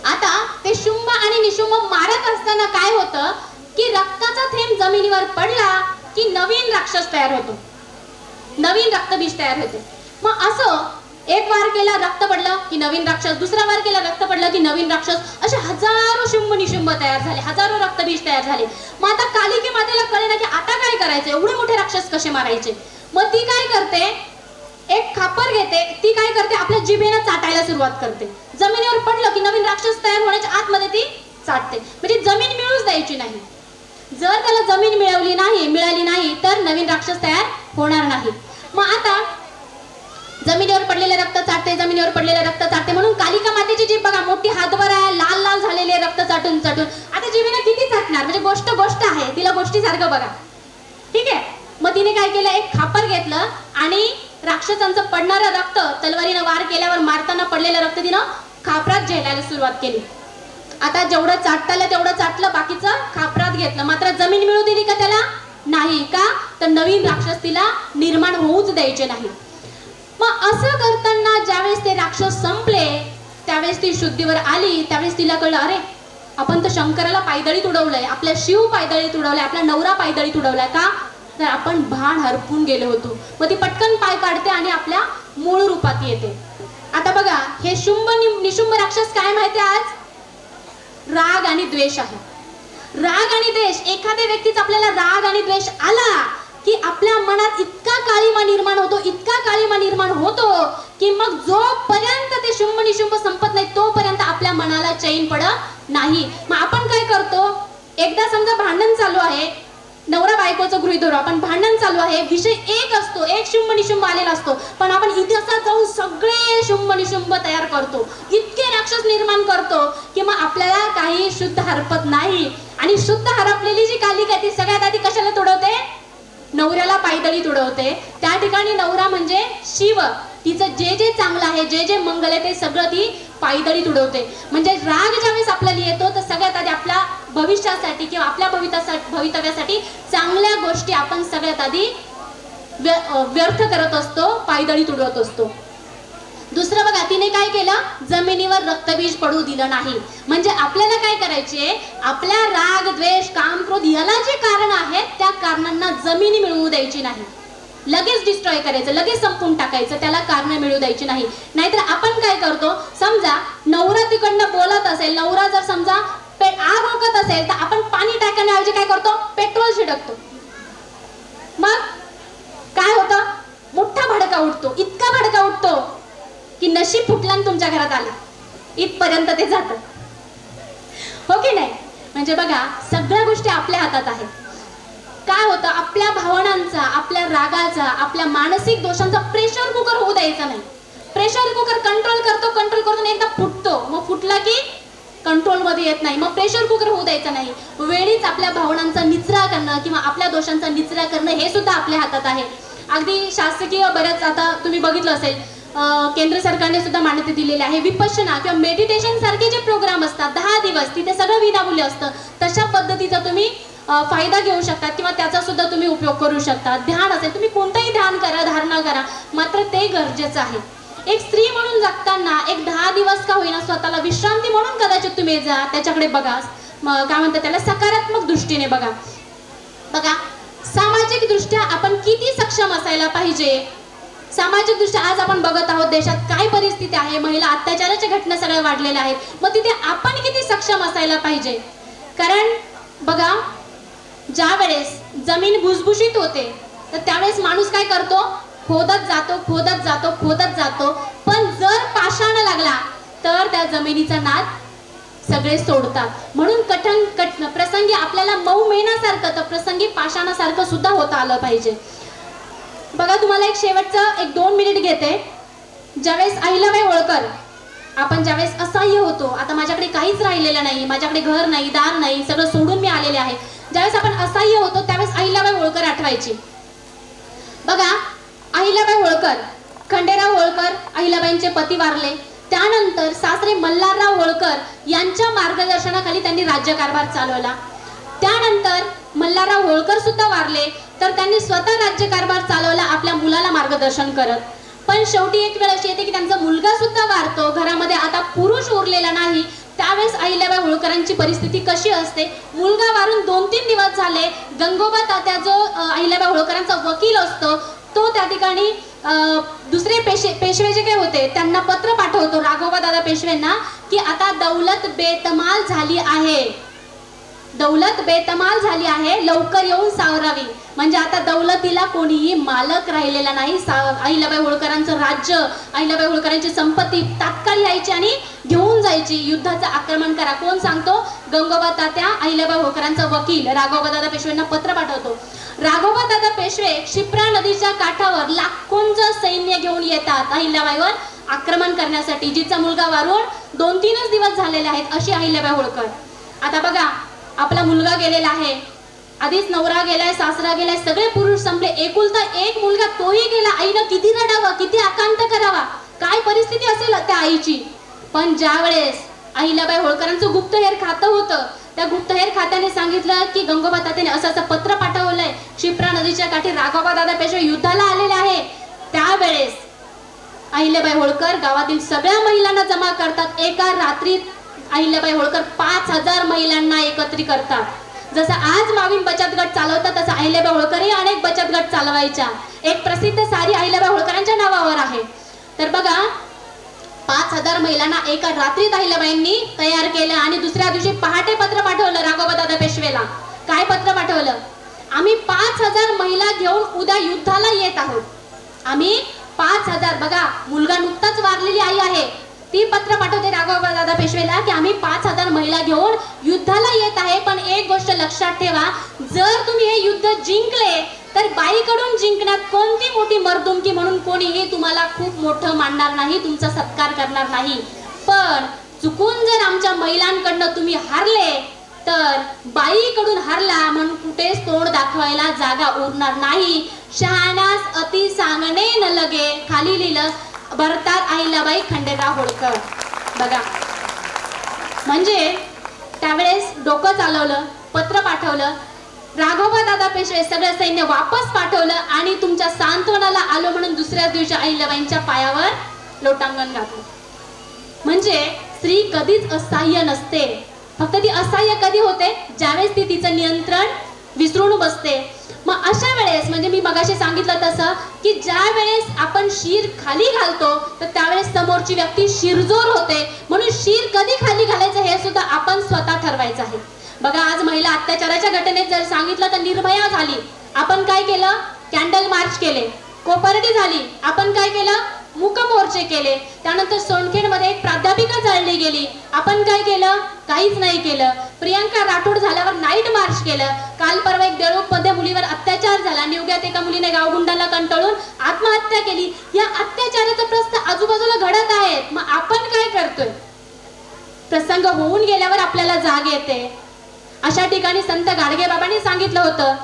आता ते शुंभ आणि निशुंभ मारत असताना काय होतं की रक्ताचा थेंब जमिनीवर पडला की नवीन राक्षस तयार होतो, नवीन रक्तबीज तयार होते. मग असं एक वार केला रक्त पडलं की नवीन राक्षस, दुसरा वार केला रक्त पडलं की नवीन राक्षस, असे हजारो शुंभ निशुंभ तयार झाले, हजारो रक्तबीज तयार झाले. मग आता कालिके मातेला कळेना की आता काय करायचं, एवढे मोठे राक्षस कसे मारायचे. मग ती काय करते, एक खापर घेते, ती काय करते, आपल्या जिभेनं चाटायला सुरुवात करते. जमिनीवर पडलं की नवीन राक्षस तयार होण्याच्या आतमध्ये ती चाटते, म्हणजे जमीन मिळूच द्यायची नाही. जर त्याला जमीन मिळाली नाही तर नवीन राक्षस तयार होणार नाही. मग आता जमिनीवर पडलेले रक्त चाटते, जमिनीवर पडलेले रक्त चाटते, म्हणून कालिका मातेची जीभ बघा मोठी हातभर आहे, लाल लाल झालेले रक्त चाटून चाटून. आता जीभेनं किती चाटणार, म्हणजे गोष्ट आहे, तिला गोष्टीसारखं बघा, ठीक आहे. मग तिने काय केलं, एक खापर घेतलं आणि राक्षसांचं पडणारं रक्त तलवारीनं वार केल्यावर मारताना पडलेलं रक्त तिनं खापरात झेलायला सुरुवात केली. आता जेवढं चाटता आलं तेवढं चाटलं, बाकीचं खापरात घेतलं. मात्र जमीन मिळू दिली का त्याला? नाही. का तर नवीन राक्षस तिला निर्माण होऊच द्यायचे नाही. मग असं करताना ज्यावेळेस ते राक्षस संपले, त्यावेळेस ती शुद्धीवर आली, त्यावेळेस तिला कळलं, अरे आपण तर शंकराला पायदळी तुडवलंय, आपल्या शिव पायदळी तुडवलंय, आपला नवरा पायदळी तुडवलाय. का तर आपण भान हरपून गेलो होतो. मग ती पटकन पाय काढते आणि आपल्या मूळ रूपात येते. आता बघा, हे शुंभ निशुंभ राक्षस काय माहिती आज? राग आणि द्वेष आहे. राग आणि द्वेष, एखाद्या व्यक्तीचा आपल्याला राग आणि द्वेष आला की आपल्या मनात इतका काळीमा निर्माण होतो, इतका काळीमा निर्माण होतो की मग जोपर्यंत ते शुंभ निशुंभ संपत नाही तोपर्यंत आपल्या मनाला चैन पडत नाही. मग आपण काय करतो, एकदा समजा भांडण चालू आहे, नवरा बायकोचं गृहीत धरू आपण, भांडण चालू आहे, विषय एक असतो, एक शुंभ निशुंभ आलेला असतो, पण आपण इतिहासात जाऊन सगळे शुंभ निशुंभ तयार करतो, इतके राक्षस निर्माण करतो की मग आपल्याला काही शुद्ध हरपत नाही. आणि शुद्ध हरपलेली जी कालिका ती सगळ्यात आधी कशाला तुडवते? नवऱ्याला पायदळी तुडवते. त्या ठिकाणी नवरा म्हणजे शिव, तिचं जे जे चांगलं आहे, जे जे मंगल आहे ते सगळं ती पायदळी तुडवते. म्हणजे राग ज्यावेळेस आपल्याला येतो तर सगळ्यात आधी आपल्या भविष्यासाठी किंवा आपल्या भवितव्यासाठी चांगल्या गोष्टी आपण सगळ्यात आधी व्यर्थ करत असतो, पायदळी तुडवत असतो. दुसरं बघा, तिने काय केलं, जमिनीवर रक्तबीज पडू दिलं नाही. म्हणजे आपल्याला काय करायचे, आपल्या राग द्वेष काम क्रोध याला जे कारण आहेत त्या कारणांना जमिनी मिळवू द्यायची नाही, लगेच डिस्ट्रॉय करायचं, लगेच संपून टाकायचं, त्याला कारण मिळू द्यायची नाही. नाहीतर आपण काय करतो, समजा नवरा तिकडनं बोलत असेल, नवरा जर समजा आग ओकत असेल तर आपण पाणी टाकण्याऐवजी काय करतो, पेट्रोल छिडकतो. मग काय होतं, मोठा भडका उठतो, इतका भडका उठतो की नशीब फुटला आणि तुमच्या घरात आला, इथपर्यंत ते जातं, हो की नाही. म्हणजे बघा, सगळ्या गोष्टी आपल्या हातात आहेत. काय होतं, आपल्या भावनांचा, आपल्या रागाचा, आपल्या मानसिक दोषांचा प्रेशर कुकर होऊ द्यायचा नाही. प्रेशर कुकर कंट्रोल करतो एकदा फुटतो, मग फुटला की कंट्रोल मध्ये येत नाही, मग प्रेशर कुकर होऊ द्यायचा नाही. वेळीच आपल्या भावनांचा निचरा करणं किंवा आपल्या दोषांचा निचरा करणं हे सुद्धा आपल्या हातात आहे. अगदी शासकीय बऱ्याच, आता तुम्ही बघितलं असेल, केंद्र सरकारने सुद्धा मान्यता दिलेली आहे, विपश्यना किंवा मेडिटेशन सारखे जे प्रोग्राम असतात 10 दिवस, तिथे सगळं विनामूल्य असतं. तशा पद्धतीचा तुम्ही फायदा घेऊ शकता किंवा त्याचा सुद्धा तुम्ही उपयोग करू शकता. ध्यान असेल, तुम्ही कोणतंही ध्यान करा, धारणा करा, मात्र ते गरजेचं आहे. एक स्त्री म्हणून जगताना एक 10 दिवस का होईना स्वतःला विश्रांती म्हणून कदाचित तुम्ही जा, त्याच्याकडे बघा, काय म्हणतात त्याला, सकारात्मक दृष्टीने बघा. बघा, सामाजिक दृष्ट्या आपण किती सक्षम असायला पाहिजे. सामाजिक दृष्ट्या आज आपण बघत आहोत देशात काय परिस्थिती आहे, महिला अत्याचाराच्या घटना सगळ्या वाढलेल्या आहेत. मग तिथे आपण किती सक्षम असायला पाहिजे. कारण बघा, ज्या वेळेस जमीन भुसभुशीत होते तर त्यावेळेस माणूस काय करतो, खोदत जातो, पण जर पाषाण लागला तर त्या जमिनीचा नाद सगळे सोडतात. म्हणून कठीण प्रसंगी आपल्याला मऊ मेणासारखं तर प्रसंगी पाषाणासारखं सुद्धा होता आलं पाहिजे. बघा, तुम्हाला एक शेवटचं 1-2 मिनिट घेते. ज्यावेळेस अहिल्याबाई होळकर आपण ज्यावेळेस असहाय्य होतो, आता माझ्याकडे काहीच राहिलेलं नाही, माझ्याकडे घर नाही, दार नाही, सगळं सोडून मी आलेले आहे, ज्यावेळेस आपण असहाय्य होतो त्यावेळेस अहिल्याबाई होळकर आठवायची. बघा, अहिल्याबाई होळकर, खंडेराव होळकर अहिल्याबाईंचे पती वारले, त्यानंतर सासरे मल्हारराव होळकर यांच्या मार्गदर्शनाखाली त्यांनी राज्यकारभार चालवला. त्यानंतर मल्हारराव होळकर सुद्धा वारले, तर त्यांनी स्वतः राज्यकारभार चालवला आपल्या मुलाला मार्गदर्शन करत. पण शेवटी एक वेळ अशी येते की त्यांचा मुलगा सुद्धा वारतो, घरामध्ये आता पुरुष उरलेला नाही. त्यावेळेस अहिल्याबाई होळकरांची परिस्थिती कशी असते? मुलगा वारून 2-3 दिवस झाले, गंगोबा तात्या जो अहिल्याबाई होळकरांचा वकील असतो तो त्या ठिकाणी दुसरे पेशवे जे काही होते त्यांना पत्र पाठवतो, राघोबा दादा पेशवेंना, की आता दौलत बेतमाल झाली आहे, दौलत बेतमाल झाली आहे, लवकर येऊन सावरावी. म्हणजे आता दौलतीला कोणीही मालक राहिलेला नाही. अहिल्याबाई होळकरांचं राज्य, अहिल्याबाई होळकरांची संपत्ती तात्काळ यायची आणि घेऊन जायची. युद्धाचं आक्रमण करा. कोण सांगतो? गंगोबा तात्या, अहिल्याबाई होळकरांचा वकील राघोबा दादा पेशवेंना पत्र पाठवतो. राघोबा दादा पेशवे क्षिप्रा नदीच्या काठावर लाखोंचं सैन्य घेऊन येतात अहिल्याबाईवर आक्रमण करण्यासाठी. जिचा मुलगा वारून 2-3 दिवस झालेले आहेत अशी अहिल्याबाई होळकर. आता बघा, आपला मुलगा गेलेला आहे, आधीच नवरा गेलाय, सासरा गेलाय, सगळे पुरुष संपले, एकुलता एक मुलगा तोही गेला. आईनं किती रडावं, किती आकांत करावा, काय परिस्थिती असेल त्या आईची. पण ज्या वेळेस अहिल्याबाई होळकरांचं गुप्तहेर खातं होतं, त्या गुप्तहेर खात्याने सांगितलं की गंगोबा तात्याने असं पत्र पाठवलंय, क्षिप्रा नदीच्या काठी राघोबा दादा पेशवे युद्धाला आलेले आहे. त्यावेळेस अहिल्याबाई होळकर गावातील सगळ्या महिलांना जमा करतात. एका रात्रीत अहिल्याबाई होळकर 5000 महिलांना एकत्रित करतात. जसं आज मावीन बचत गट चालवतात तसं अहिल्याबाई होळकरही अनेक बचत गट चालवायच्या. एक प्रसिद्ध सारी अहिल्याबाई होळकरांच्या नावावर आहे. तर बघा, 5000 महिलांना एका रात्रीत अहिल्याबाईंनी तयार केलं आणि दुसऱ्या दिवशी पहाटे पत्र पाठवलं राघोबा दादा पेशवेला. काय पत्र पाठवलं? आम्ही 5000 महिला घेऊन उद्या युद्धाला येत आहोत. आम्ही 5000, बघा मुलगा नुकताच वारलेली आई आहे, ती पत्र पाठवते राघोबा दादा पेशवेला की आम्ही 5000 महिला घेऊन युद्धाला येत आहे. पण एक गोष्ट लक्षात ठेवा, जर तुम्ही हे युद्ध जिंकले तर बाईकडून जिंकण्यात कोणती मोठी मर्दुमकी म्हणून कोणीही तुम्हाला खूप मोठं मानणार नाही, तुमचा सत्कार करणार नाही. पण चुकून जर आमच्या महिलांकडनं तुम्ही हारले तर बाईकडून हारला म्हणून कुठेच तोंड दाखवायला जागा उरणार नाही. शहाण्यास अति सांगणे न लगे, खाली लिहिलं, भरतात अहिल्याबाई खंडेराव होळकर. बघा, म्हणजे त्यावेळेस डोकं चालवलं, पत्र पाठवलं, राघोबा दादा पेशवे सगळं सैन्य वापस पाठवलं आणि तुमच्या सांत्वनाला आलो म्हणून दुसऱ्याच दिवशी अहिल्याबाईंच्या पायावर लोटांगण घातलं. म्हणजे स्त्री कधीच असहाय्य नसते. फक्त ती असहाय्य कधी होते? ज्यावेळेस ती तिचं नियंत्रण विसरून बसते. मग अशा वेळेस, म्हणजे मी मगाशी सांगितलं तसं की ज्या वेळेस आपण शिर खाली घालतो तर त्यावेळेस समोरची व्यक्ती शिरजोर होते. म्हणून शिर कधी खाली घालायचं हे सुद्धा आपण स्वतः ठरवायचं आहे. बघा, आज महिला अत्याचाराच्या घटनेत जर सांगितलं तर निर्भया झाली, आपण काय केलं? कॅन्डल मार्च केले. कोपर्डी झाली, आपण काय केलं? मूक मोर्चे केले. त्यानंतर सोनखेडमध्ये एक प्राध्यापिका जाळली गेली, आपण काय केलं? काहीच नाही केलं. प्रियंका राठोड झाल्यावर नाईट मार्च केलं. काल परवा एक देवळूकमध्ये मुलीवर अत्याचार झाला, निवग्यात एका मुलीने गावगुंडाला कंटाळून आत्महत्या केली. या अत्याचाराचा प्रश्न आजूबाजूला घडत आहेत. मग आपण काय करतोय? प्रसंग होऊन गेल्यावर आपल्याला जाग येते. अशा ठिकाणी संत गाडगे बाबांनी सांगितलं होतं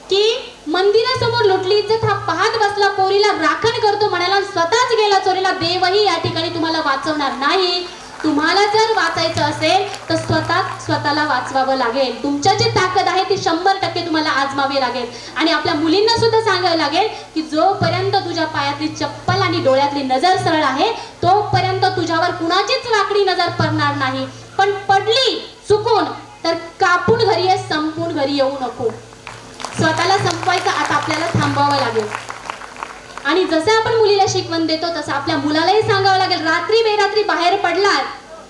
की मंदिरासमोर लुटली इज्जत हा पाहत बसला, पोरीला राखण करतो म्हणाला, स्वतःच गेला चोरीला, देवही या ठिकाणी तुम्हाला वाचवणार नाही. तुम्हाला जर वाचायचं असेल तर स्वतःला वाचवावं लागेल. तुमच्या जी ताकद आहे ती 100% तुम्हाला आजमावी लागेल. आणि आपल्या मुलींना सुद्धा सांगावं लागेल की जोपर्यंत तुझ्या पायातली चप्पल आणि डोळ्यातली नजर सरळ आहे तोपर्यंत तुझ्यावर कुणाचीच वाकडी नजर पडणार नाही. पण पडली चुकून तर कापून घरी ये, संपून घरी येऊ नको. स्वतःला संपवायचं आता आपल्याला थांबवावं लागेल. आणि जसं आपण मुलीला शिकवण देतो तसं आपल्या मुलालाही सांगावं लागेल. रात्री बेरात्री बाहेर पडलात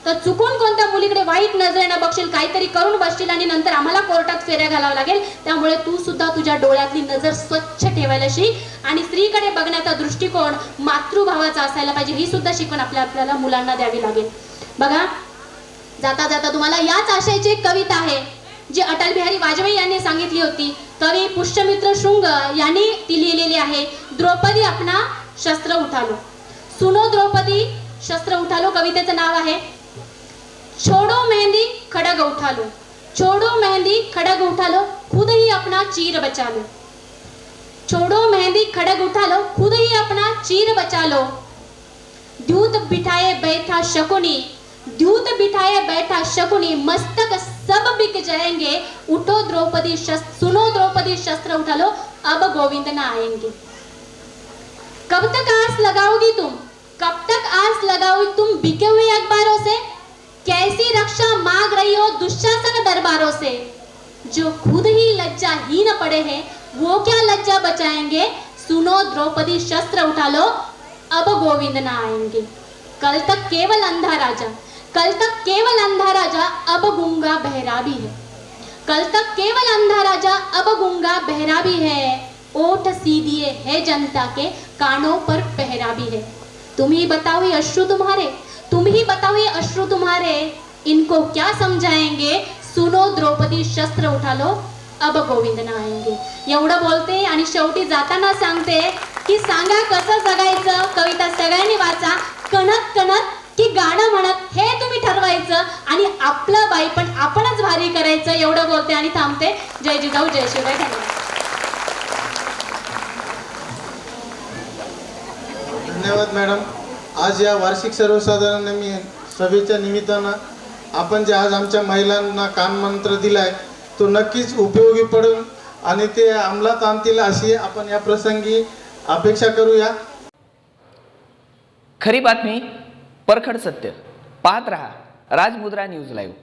तर चुकून कोणत्या मुलीकडे वाईट नजरेनं बघशील, काहीतरी करून बसशील आणि नंतर आम्हाला कोर्टात फेऱ्या घालावं लागेल. त्यामुळे तू सुद्धा तुझ्या डोळ्यातली नजर स्वच्छ ठेवायला शिक. आणि स्त्रीकडे बघण्याचा दृष्टिकोन मातृभावाचा असायला पाहिजे, ही सुद्धा शिकवण आपल्याला मुलांना द्यावी लागेल. बघा, जाता जाता तुम्हाला याच आशयाची एक कविता आहे जी अटल बिहारी वाजपेयी यांनी सांगितली होती. कवी पुष्यमित्र शृंग यांनी ती लिहिलेली आहे. द्रौपदी अपना शस्त्र उठालो. सुनो द्रौपदी, शस्त्र उठा लो कवितेचं नाव आहे. छोड़ो मेहंदी खड़ग उठा लो, छोड़ो मेहंदी खड़ग उठा लो, खुद ही अपना चीर बचा लो. छोड़ो मेहंदी खड़ग उठा लो, खुद ही अपना चीर बचा लो. द्यूत बिठाए बैठा शकुनी, द्यूत बिठाए बैठा शकुनी, मस्तक सब बिक जाएंगे. उठो द्रौपदी शस्त्र, सुनो द्रौपदी शस्त्र उठा लो, अब गोविंद न आएंगे. कब तक आस लगाओगी तुम, कब तक आस लगाओगी तुम बिके हुए अखबारों से. कैसी रक्षा मांग रही हो दुशासन दरबारों से. जो खुद ही लज्जाहीन पड़े हैं वो क्या लज्जा बचाएंगे. सुनो द्रौपदी शस्त्र उठा लो, अब गोविंद न आएंगे. कल तक केवल अंधा राजा, कल तक केवल अंधा राजा, अब गूंगा बहरा भी है. कल तक केवल अंधा राजा, अब गूंगा बहरा भी है. ओठ सीधिए है जनता के, कानों पर पहरा भी है. तुम ही बताओ ये अश्रु तुम्हारे, तुम ही बताओ ये अश्रु तुम्हारे, इनको क्या समझाएंगे. सुनो द्रौपदी शस्त्र उठा लो, अब गोविंद न आएंगे. एवढं बोलते आणि शेवटी जाताना सांगते की सांगा कसं जगायचं. कविता सगळ्यांनी वाचा. कणत कणत की गाणं म्हणत हे तुम्ही ठरवायचं आणि आपलं बाईपण आपणच भारी करायचं. एवढं बोलते आणि थांबते. जय जिजाऊ जय शिवराय. धन्यवाद. धन्यवाद मॅडम. आज या वार्षिक सर्वसाधारण सभेच्या निमित्तानं आपण जे आज आमच्या महिलांना कानमंत्र दिलाय तो नक्कीच उपयोगी पडेल आणि ते अंमलात आणतील अशी आपण या प्रसंगी अपेक्षा करूया. खरी बातमी, परखड सत्य. पाहत रहा राजमुद्रा न्यूज लाईव्ह.